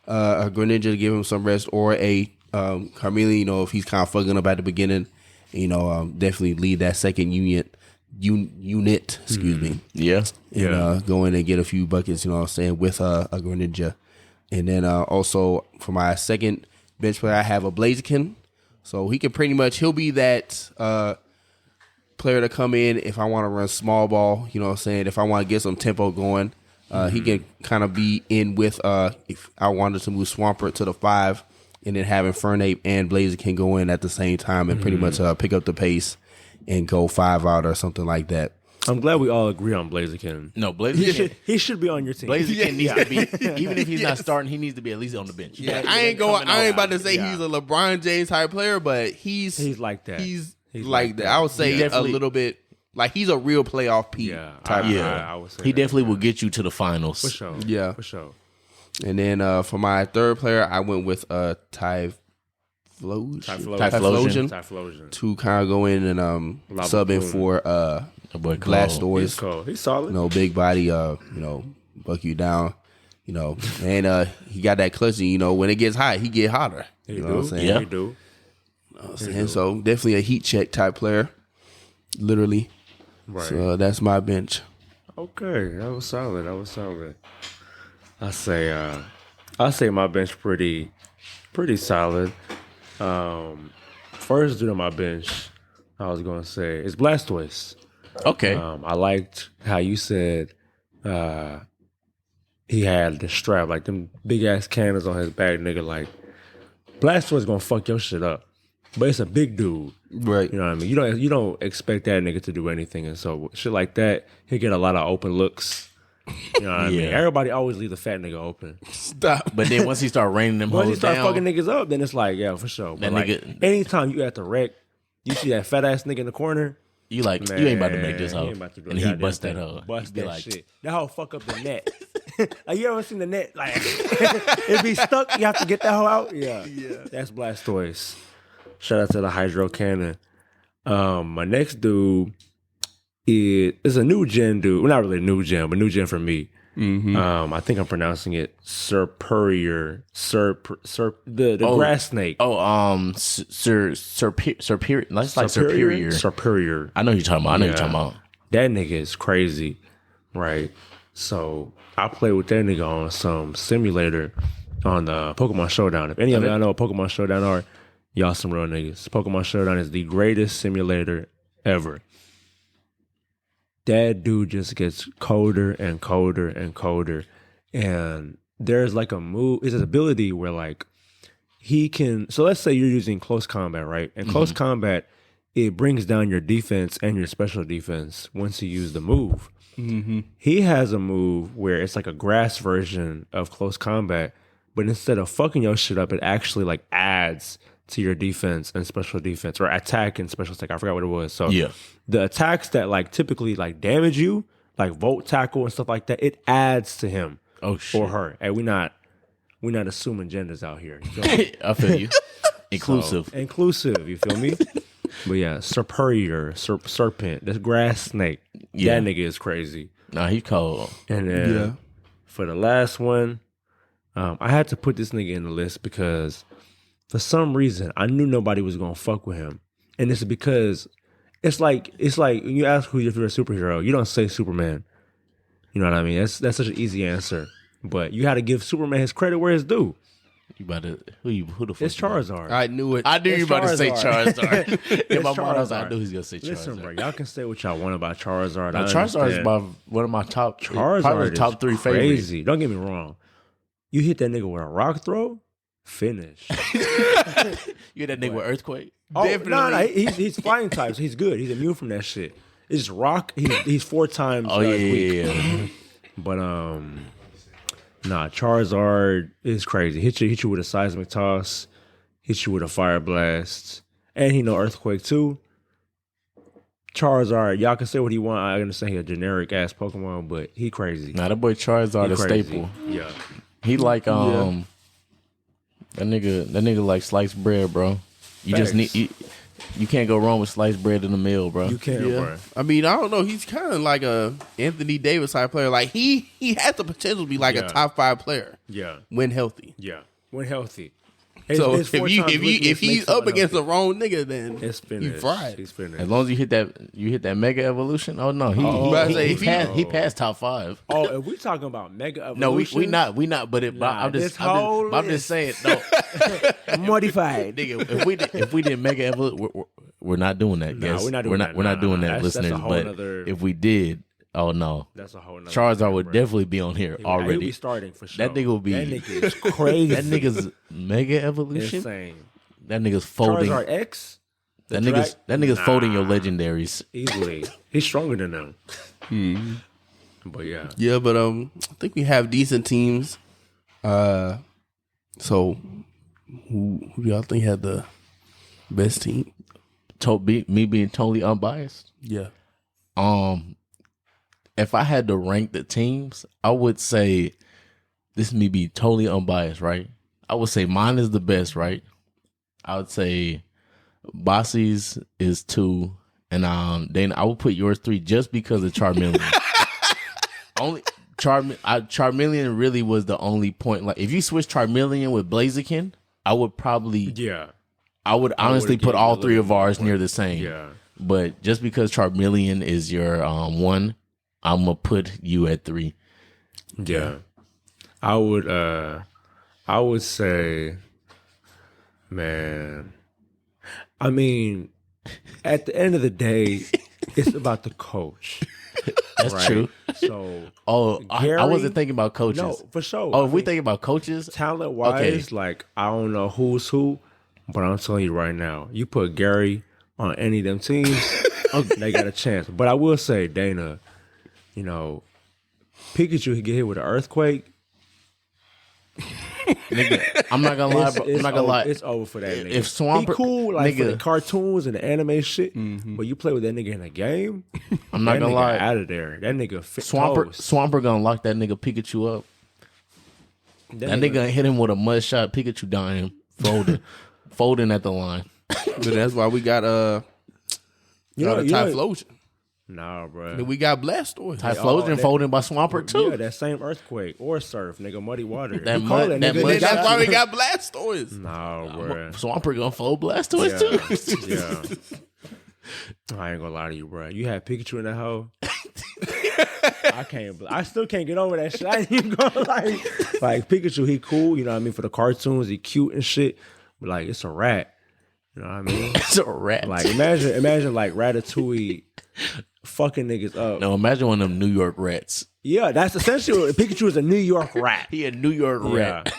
a Greninja to give him some rest, or a Charmeleon. You know, if he's kind of fucking up at the beginning, you know, definitely lead that second unit. Excuse me. Yeah. And go in and get a few buckets, you know what I'm saying, with a Greninja. And then also for my second bench player, I have a Blaziken. So he can he'll be that player to come in if I want to run small ball, you know what I'm saying, if I want to get some tempo going. He can kind of be in with, if I wanted to move Swampert to the 5, and then have Infernape and Blaziken go in at the same time and pretty much pick up the pace and go 5 out or something like that. I'm glad we all agree on Blaziken. No, Blaziken. He should be on your team. Blaziken needs to be, even if he's not starting, he needs to be at least on the bench. Yeah, I ain't about to say he's a LeBron James type player, but he's like that. He's like that. I would say a little bit like he's a real playoff P type. I would say he definitely will get you to the finals. For sure. Yeah. For sure. And then for my third player, I went with Typhlosion. Typhlosion. To kind of go in and sub in for Blastoise. He's cold. He's solid. Big body, buck you down. And he got that clutch. And, when it gets hot, he get hotter. He know what I'm saying? Yeah, he do. So definitely a heat check type player, literally. Right. So that's my bench. Okay, that was solid. I say my bench pretty solid. First dude on my bench, I was gonna say is Blastoise. Okay. I liked how you said he had the strap, like them big ass cannons on his back, nigga. Like Blastoise gonna fuck your shit up, but it's a big dude, Right. You know what I mean? You don't expect that nigga to do anything, and so shit like that, he get a lot of open looks. You know what I mean? Everybody always leave the fat nigga open. Stop. But then once he start raining them Once hoes he start down, fucking niggas up, then it's like, yeah, for sure. That But nigga- like, anytime you at the wreck, you see that fat ass nigga in the corner. you like, Man, you ain't about to make this he hoe. ain't about to do And a he goddamn bust that thing. hoe. Bust He be that like, shit. That hoe fuck up the net. Like, you ever seen the net? Like, it be stuck. You have to get that hoe out. Yeah. That's Blastoise. Shout out to the Hydro Cannon. My next dude is a new gen dude. Well, not really a new gen, but new gen for me. Mm-hmm. I think I'm pronouncing it Serperior. The grass snake. Oh, superior. That's like superior. Superior. I know you're talking about. That nigga is crazy, right? So I played with that nigga on some simulator on the Pokemon Showdown. If any of y'all know what Pokemon Showdown are, y'all some real niggas. Pokemon Showdown is the greatest simulator ever. That dude just gets colder and colder and colder. And there's like a move, it's an ability where like he can, so let's say you're using close combat, right? And close combat, it brings down your defense and your special defense once you use the move. Mm-hmm. He has a move where it's like a grass version of close combat, but instead of fucking your shit up, it actually like adds to your defense and special defense, or attack and special attack. I forgot what it was. So the attacks that like typically like damage you, like Volt Tackle and stuff like that, it adds to him or her. And we're not assuming genders out here. You feel me? I feel you. Inclusive. So, inclusive, you feel me? But yeah, Superior, Serpent, this grass snake. Yeah. That nigga is crazy. Nah, he cold. And then for the last one, I had to put this nigga in the list because for some reason I knew nobody was gonna fuck with him. And it's because it's like when you ask who's your favorite superhero, you don't say Superman. You know what I mean? That's such an easy answer. But you had to give Superman his credit where it's due. You about to who the fuck? It's Charizard. I knew it. I knew you about to say Charizard. In my It's mind, I Charizard. knew he was gonna say Charizard. Listen, bro, y'all can say what y'all want about Charizard. No, I Charizard is understand. one of my top. Charizard probably is top three favorites. crazy. Don't get me wrong. You hit that nigga with a rock throw, finish. You hit that nigga with earthquake. No, he's flying type, so he's good. He's immune from that shit. It's just rock. He's 4 times. Oh as yeah, weak. yeah. But Charizard is crazy. Hit you with a seismic toss, hit you with a fire blast, and he know earthquake too. Charizard, y'all can say what he want. I understand he a generic ass Pokemon, but he crazy. Nah, that boy Charizard He a crazy. staple. Yeah. He like that nigga like sliced bread, bro. You just Facts. need you can't go wrong with sliced bread in the meal, bro. You can't, bro. I mean, I don't know. He's kind of like a Anthony Davis type player. Like he has the potential to be like a top 5 player. Yeah. When healthy. Yeah. When healthy. So His 4 times weakness if he's makes him up against the unhealthy. wrong nigga, then It's finished. he's fried. He's finished. As long as you hit that mega evolution. Oh no, he passed top 5. Oh, if we talking about Mega Evolution, No, we not. But I'm just saying. No, modified. nigga, if we did mega evolution, we're not doing that. Nah, Guys. we're not doing that. We're not Nah, doing nah, that, that's a listeners. whole But nother- if we did, oh no, That's a whole nother Charizard thing, would bro. definitely be on here He'll already. be starting for sure. That nigga will be. That nigga is crazy. That nigga's mega evolution. insane. That nigga's folding. Charizard X. That nigga's folding your legendaries. Easily. He's stronger than them. But yeah. Yeah, but I think we have decent teams. So who do y'all think had the best team? Me being totally unbiased. Yeah. If I had to rank the teams, I would say this is me be totally unbiased, right? I would say mine is the best, right? I would say Bossy's is 2, and Dane, I would put yours 3 just because of Charmeleon. Charmeleon really was the only point. Like, if you switch Charmeleon with Blaziken, I would probably I would honestly put all 3 of ours near the same. Yeah. But just because Charmeleon is your 1, I'm gonna put you at 3. Yeah. I would say, man, I mean, at the end of the day, it's about the coach. That's true. So, I wasn't thinking about coaches. No, for sure. Oh, if we think about coaches, talent wise, like, I don't know who's who, but I'm telling you right now, you put Gary on any of them teams, they got a chance. But I will say, Dana, you know, Pikachu get hit with an earthquake. Nigga, I'm not gonna lie, bro. I'm not gonna lie. It's over for that nigga. If Swampert, he cool like nigga, for the cartoons and the anime shit, but you play with that nigga in a game, I'm not gonna lie. Out of there, that nigga Swampert gonna lock that nigga Pikachu up. That nigga hit him with a mud shot. Pikachu dying, folding at the line. But that's why we got Typhlosion. Nah, bro. Then we got Blastoise. Typhlosion folding by Swampert too. Yeah, that same earthquake or surf, nigga, muddy water. That mud. That's why we got Blastoise. Nah, bro. Swampert gonna fold Blastoise too. Yeah. I ain't gonna lie to you, bro. You had Pikachu in that hole. I still can't get over that shit. I ain't even gonna like Pikachu. He cool, you know what I mean. For the cartoons, he cute and shit. But like, it's a rat. You know what I mean? It's a rat. Like imagine like Ratatouille fucking niggas up. No, imagine one of them New York rats. Yeah, that's essentially Pikachu is a New York rat. He a New York rat.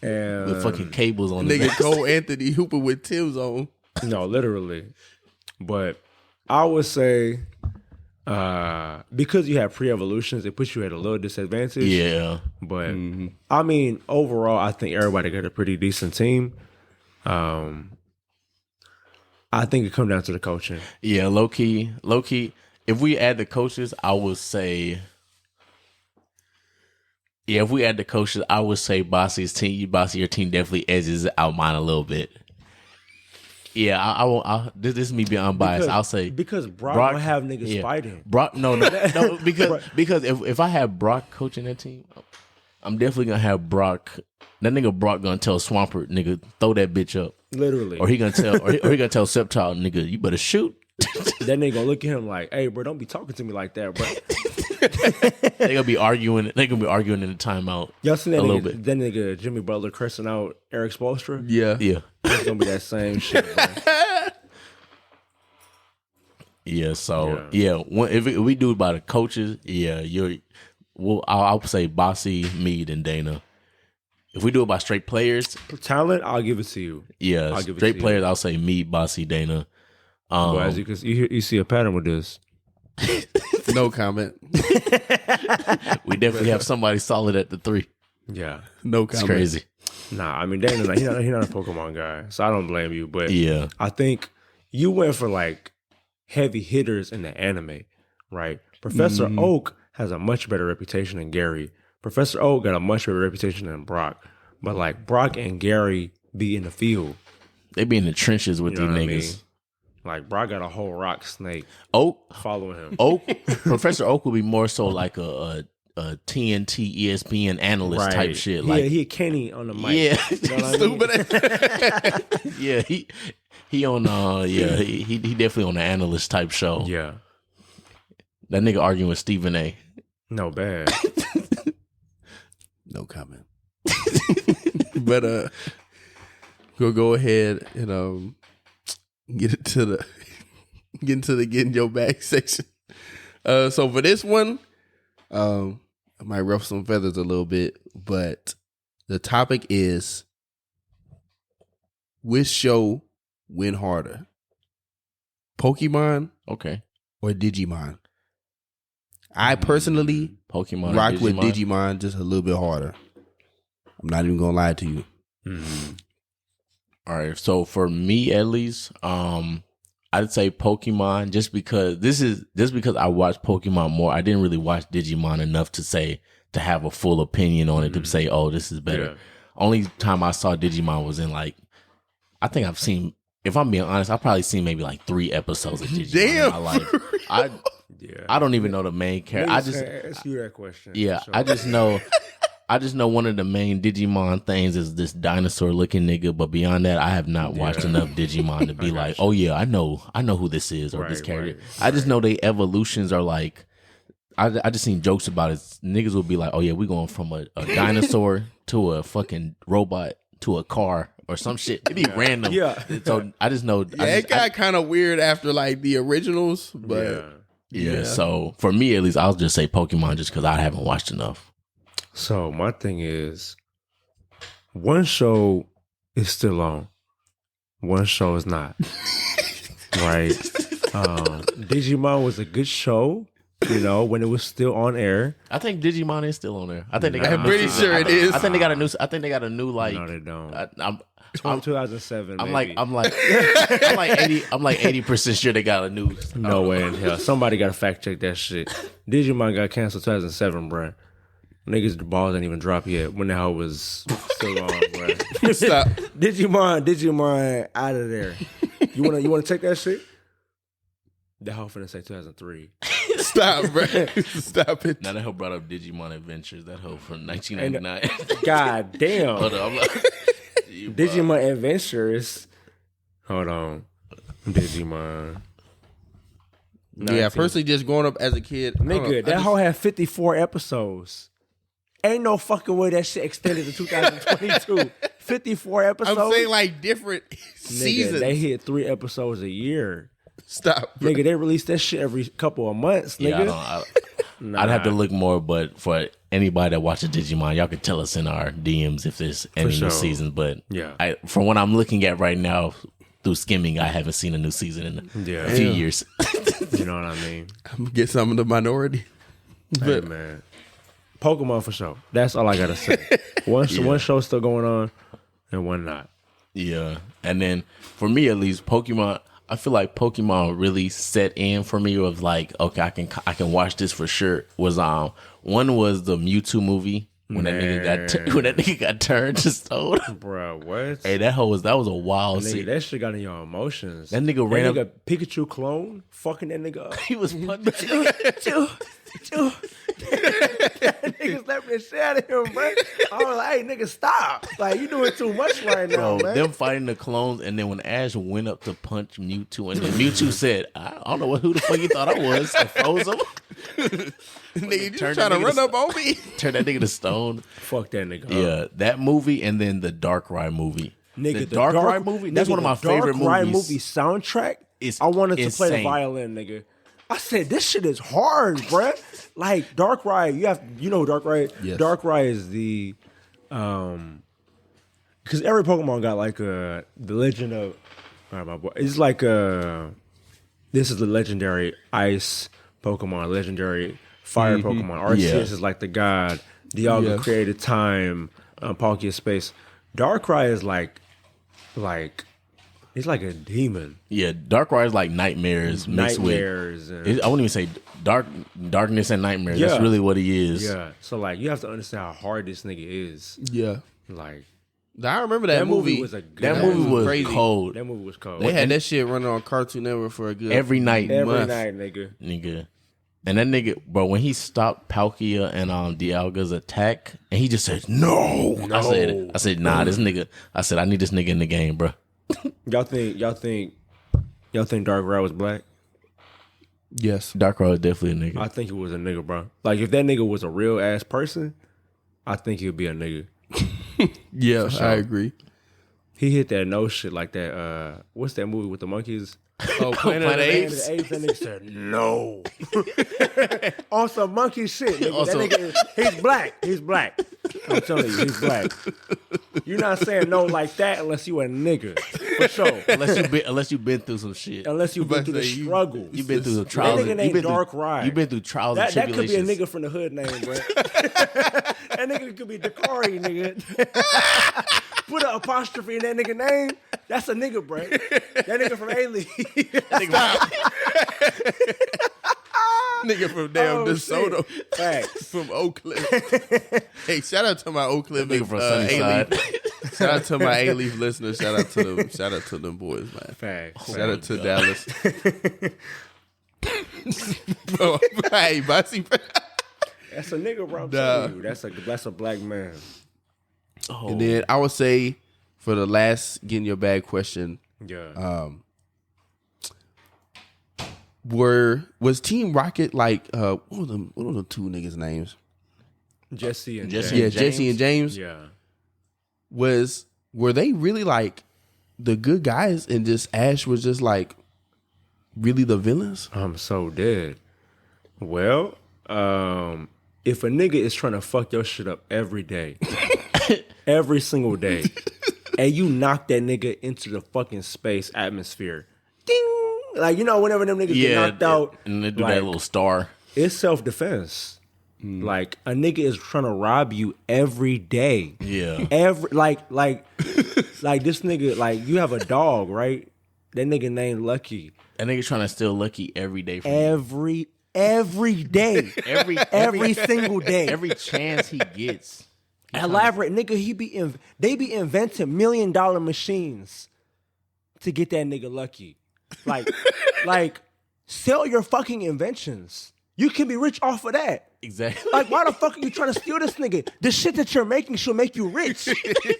And with fucking cables on the nigga back. Cole Anthony hooping with Tim's on. No, literally. But I would say because you have pre-evolutions, it puts you at a little disadvantage. Yeah. But I mean, overall, I think everybody got a pretty decent team. I think it comes down to the coaching. Yeah, low key. If we add the coaches, I would say. Yeah, if we add the coaches, I would say Bossy's team. Bossy, your team definitely edges out mine a little bit. Yeah, I won't. This is me being unbiased. I'll say because Brock don't have niggas fighting. Brock, no, because if I have Brock coaching that team, I'm definitely gonna have Brock. That nigga Brock gonna tell Swampert, nigga, throw that bitch up. Literally. Or he gonna tell Sceptile, nigga, you better shoot. Then they gonna look at him like, hey, bro, don't be talking to me like that, bro. They gonna be arguing. They gonna be arguing in the timeout. Y'all seen that a nigga, little bit. That nigga Jimmy Butler cursing out Eric Spoelstra? Yeah. It's gonna be that same shit, bro. Yeah. So if we do it by the coaches, I'll say Bossy, Mead, and Dana. If we do it by straight players, talent, I'll give it to you. Yeah, I'll give straight it to players, you. I'll say Mead, Bossy, Dana. Well, as you see a pattern with this. No comment. We definitely have somebody solid at the 3. Yeah, no It's comment. crazy. Nah, I mean Dana, he's not a Pokemon guy, so I don't blame you. But yeah, I think you went for like heavy hitters in the anime, right? Professor Oak has a much better reputation than Gary. Professor Oak got a much better reputation than Brock. But like Brock and Gary be in the field. They be in the trenches with these niggas. I mean? Like Brock got a whole rock snake Oak following him. Professor Oak will be more so like a TNT ESPN analyst type shit. Like he a Kenny on the mic. Yeah, you know stupid. Yeah, he on he definitely on the analyst type show. Yeah, that nigga arguing with Stephen A. No bad. No comment. But we'll go ahead and get into the get in your bag section. So for this one, I might ruffle some feathers a little bit, but the topic is which show win harder? Pokemon, okay, or Digimon? I personally Pokemon rock with Digimon just a little bit harder. I'm not even gonna lie to you. All right, so for me at least, I'd say Pokemon just because I watched Pokemon more. I didn't really watch Digimon enough to have a full opinion on it to say, oh, this is better. Yeah. Only time I saw Digimon was in I think I've seen. If I'm being honest, I've probably seen maybe like 3 episodes of Digimon in my life. I don't even know the main character. I just ask you that question. Yeah, sure. I just know one of the main Digimon things is this dinosaur looking nigga, but beyond that, I have not watched enough Digimon to be like, oh yeah, I know who this is or this character. I just know they evolutions are like, I just seen jokes about it. Niggas will be like, oh yeah, we going from a dinosaur to a fucking robot to a car or some shit. It'd be random. Yeah. So I just know. It got kind of weird after like the originals, but yeah. So for me, at least, I'll just say Pokemon just because I haven't watched enough. So my thing is, one show is still on, one show is not. Right? Digimon was a good show, you know, when it was still on air. I think Digimon is still on there. I think they got. I'm pretty sure it is. I think they got a new. I think they got a new like. No, they don't. I'm 2007. I'm maybe. I'm like 80% sure they got a new. No way in hell. Somebody got to fact check that shit. Digimon got canceled 2007, bruh. Niggas, the balls ain't even dropped yet. When the hell was still on, bruh. Stop. Digimon, out of there. You wanna check that shit? The hell finna say 2003. Stop, bro. Stop it. Now that hoe brought up Digimon Adventures. That hoe from 1999. God damn. Hold on, I'm like, Digimon Adventures. Hold on. Digimon. Yeah, personally, just growing up as a kid. Nigga, that hoe had 54 episodes. Ain't no fucking way that shit extended to 2022. 54 episodes? I'm saying like different seasons. Nigga, they hit 3 episodes a year. Stop, bro. Nigga, they release that shit every couple of months, nigga. Yeah, I'd have to look more, but for anybody that watches Digimon, y'all can tell us in our DMs if there's any new seasons. But yeah, from what I'm looking at right now through skimming, I haven't seen a new season in a few years. You know what I mean? I'm gonna get some of the minority. Hey, man. Pokemon for sure. That's all I gotta say. One show's still going on and one not. Yeah. And then for me at least, Pokemon, I feel like Pokemon really set in for me of like, okay, I can watch this for sure. Was one was the Mewtwo movie when that nigga got turned to stone. Bro, what? Hey, that was a wild scene. That shit got in your emotions. That nigga ran up Pikachu clone, fucking that nigga up. He was punching. That nigga slapping the shit out of him, bro. I was like, hey, nigga, stop. Like, you doing too much right now, man. Them fighting the clones, and then when Ash went up to punch Mewtwo, and then Mewtwo said, I don't know who the fuck you thought I was, and froze him. Nigga, you trying to run up on me? Turn that nigga to stone. Fuck that nigga. Yeah, that movie, and then the Dark Ride movie. Nigga, the Dark Ride movie, that's one of my favorite movies. Dark Ride movie soundtrack, I wanted to play the violin, nigga. I said, this shit is hard, bruh. Like, Dark Ride, you know Dark Ride? Yes. Dark Ride is the, because every Pokemon got like the legend of, all right, my boy, it's like this is the legendary ice Pokemon, legendary fire Pokemon. Arceus is like the god. Dialga created time, Palkia space. Dark Ride is like, it's like a demon. Yeah, Dark Ride is like nightmares mixed with. I wouldn't even say darkness and nightmares. Yeah. That's really what he is. Yeah. So like, you have to understand how hard this nigga is. Yeah. Like, I remember that movie. That movie was crazy. Cold. That movie was cold. They had that shit running on Cartoon Network for a good every night, nigga. And that nigga, bro, when he stopped Palkia and Dialga's attack, and he just said no. I said, nah, this nigga. I said, I need this nigga in the game, bro. Y'all think Dark Ride was black? Yes. Dark Ride was definitely a nigga. I think he was a nigga, bro. Like, if that nigga was a real ass person, I think he'd be a nigga. Yeah, sure. I agree. He hit that no shit like that. What's that movie with the monkeys? Oh, Planet of the Apes. That nigga said no. On some monkey shit, nigga. That nigga, he's black. He's black. I'm telling you, he's black. You're not saying no like that unless you a nigga, for sure. Unless you've been through some shit. Unless you've been through the struggle. You've been through the trials. That nigga named Dark Ride. You've been through trials and tribulations. That could be a nigga from the hood name, bro. That nigga could be Dakari, nigga. Put an apostrophe in that nigga name. That's a nigga, bro. That nigga from A-League. Nigga from damn DeSoto. Facts. From Oak Cliff. Hey, shout out to my Oak Cliff nigga from Sunnyside. Shout out to my A-Leaf listeners. Shout out to them. Shout out to them boys, man. Facts. Shout out to Dallas. Bro, hey, Bossy. That's a nigga, bro. I'm telling you. That's a black man. Oh. And then I would say for the last get in your bag question, Yeah. Was Team Rocket like what were the two niggas' names? Jesse and Jesse. James. Yeah, Jesse and James. Yeah. Were they really like the good guys and just Ash was just like really the villains? I'm so dead. Well, if a nigga is trying to fuck your shit up every day, every single day, and you knock that nigga into the fucking space atmosphere, ding! Like, you know, whenever them niggas get knocked out, and they do like, that little star. it's self-defense. Like, a nigga is trying to rob you every day. Yeah. Like this nigga, like, you have a dog, right? That nigga named Lucky. That nigga trying to steal Lucky every day from you. Every day. every single day. Every chance he gets. Elaborate nigga, they be inventing $1 million machines to get that nigga Lucky. Like sell your fucking inventions. You can be rich off of that. Exactly. Like, why the fuck are you trying to steal this nigga? The shit that you're making should make you rich.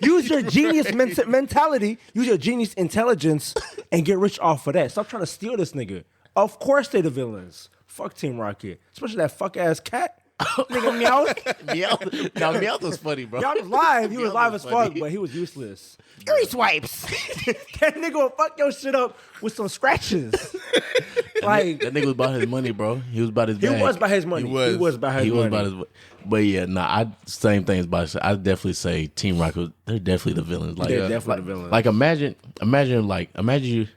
Use your genius mentality, use your genius intelligence, and get rich off of that. Stop trying to steal this nigga. Of course they the villains. Fuck Team Rocket. Especially that fuck ass cat. Nigga Meowth. Now Meowth was funny, bro. Y'all was live. He was Meowth live was as fuck, funny. but he was useless. Fury swipes. That nigga will fuck your shit up with some scratches. Like, That nigga was about his money, bro. He was about his he bag. was by his money. He was by his He was money. about his. But yeah, nah. Same thing as about. I definitely say Team Rocket. They're definitely the villains. Like, They're definitely the villains. Like imagine you.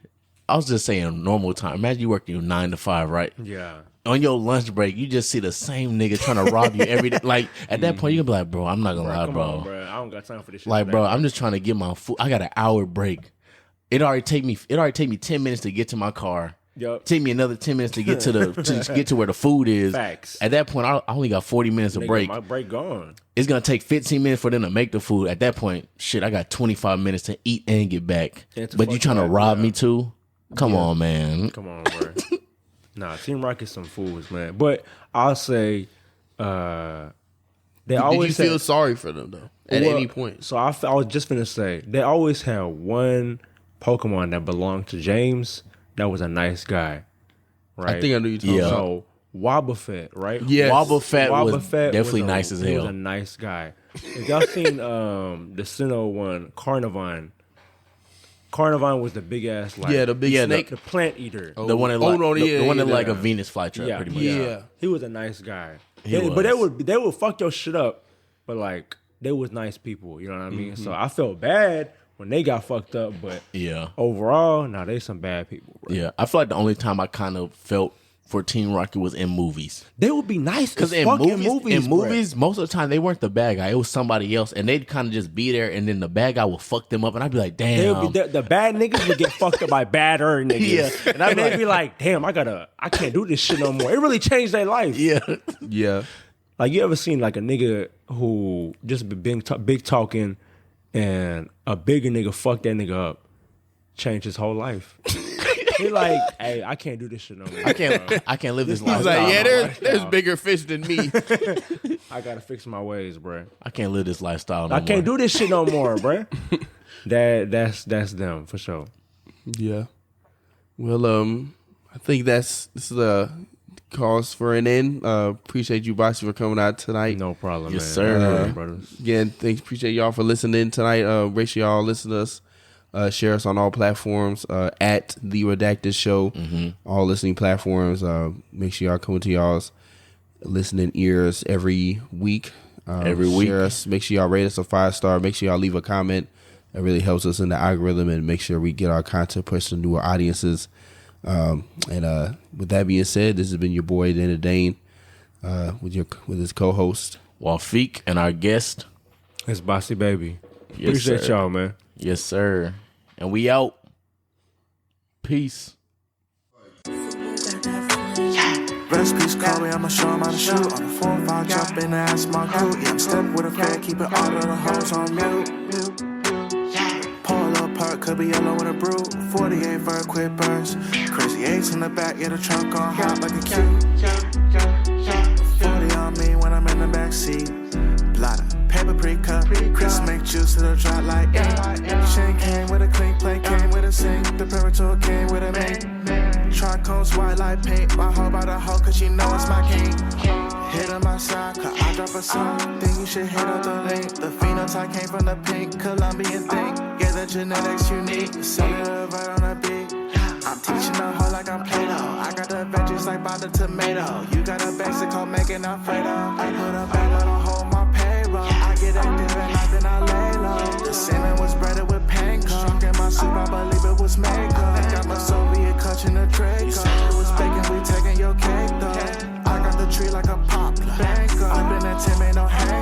I was just saying normal time. Imagine you working 9 to 5, right? Yeah. On your lunch break, you just see the same nigga trying to rob you every day. Like at that point, you can be like, bro, I'm not gonna lie, Come bro. on, bro. I don't got time for this shit. Like, today. bro, I'm just trying to get my food. I got an hour break. It already take me 10 minutes to get to my car. Yup. Take me another 10 minutes to get to get to where the food is. Facts. At that point, I only got 40 minutes of Nigga, break. my break gone. It's gonna take 15 minutes for them to make the food. At that point, shit, I got 25 minutes to eat and get back. And to But you fuck trying to back, rob yeah. me too? Come on, man. Come on, bro. Nah, Team Rocket's some fools, man. But I'll say, they Did you always feel had- sorry for them though? At Well, any point? So I was just finna say, they always had one Pokemon that belonged to James that was a nice guy, right? I think I knew you talking Yeah. about. So Wobbuffet, right? Yes. Wobbuffet was Wobbuffet definitely was nice as He was hell. a nice guy. If y'all seen the Sinnoh one, Carnivine. Carnivine was the big ass, like, Yeah, the big snake. the plant eater. The one that Oh, like, no, the, yeah, the one that yeah, like a yeah. Venus flytrap, pretty much. Yeah. He was a nice guy. He But was. they would fuck your shit up. But like, they was nice people. You know what I mean? Mm-hmm. So I felt bad when they got fucked up. But Yeah. overall, nah, they some bad people, bro. Yeah. I feel like the only time I kind of felt for Team Rocket was in movies. They would be nice Because as in fuck movies, bruh. most of the time they weren't the bad guy. It was somebody else, and they'd kind of just be there, and then the bad guy would fuck them up, and I'd be like, They damn. would be, the bad niggas would get fucked up by badder niggas. Yeah. And they'd be like, damn, I can't do this shit no more. It really changed their life. yeah. Yeah. Like, you ever seen like a nigga who just be big talking and a bigger nigga fuck that nigga up, change his whole life. He like, hey, I can't do this shit no more. I can't live this He's lifestyle. like, yeah, there's bigger fish than me. I gotta fix my ways, bruh. I can't live this lifestyle no I can't more. do this shit no more, bruh. That's them for sure. Yeah. Well, I think this is a cause for an end. Appreciate you, Bossy, for coming out tonight. No problem, Yes, man. sir. No problem, brothers. Again, thanks. Appreciate y'all for listening tonight. Make sure y'all listen to us. Share us on all platforms at The Redacted Show. All listening platforms. Make sure y'all come into y'all's listening ears every week. Every week. Share us. Make sure y'all rate us a 5-star. Make sure y'all leave a comment. It really helps us in the algorithm and make sure we get our content pushed to newer audiences. And with that being said, this has been your boy Dane with his co-host Feeq and our guest. It's Bossy Baby. Yes, Appreciate sir. y'all, man. Yes, sir. And we out. Peace. Recipes call me, I'ma show 'em how to shoot. On the 4-5, jump in and ask my crew. Yeah, I'm stepping with a fat, keep it all of the hoes on mute. could be yellow with a brew. 48 for a quick burst. Crazy 8s in the back, yeah, the trunk on hot like a cue. 40 on me when I'm in the backseat. Blotter, paper pre-cup. Chris make juice, it'll drop like ink. Chain came with a clean plate, came with a sink. The Parator came with a mink. Tricones white like paint. My hoe by the hoe, cause she know it's my king. Hit on my side, cause I drop a song. Think you should hit up the link. The phenotype came from the pink Colombian thing. Yeah, the genetics unique. Cellular right on the beat. I'm teaching the hoe like I'm Play-Doh. I got the veggies like by the tomato. You got a basic hoe making Alfredo. I put a bag on a hoe my payroll. I get active at night, then I lay low. The salmon was breaded with panko. In my soup, I believe it was makeup. Got my Soviet clutch in the Draco. You said it was bacon, we taking your cake though. I got the tree like a poplar. I've been at Tim, ain't no hang.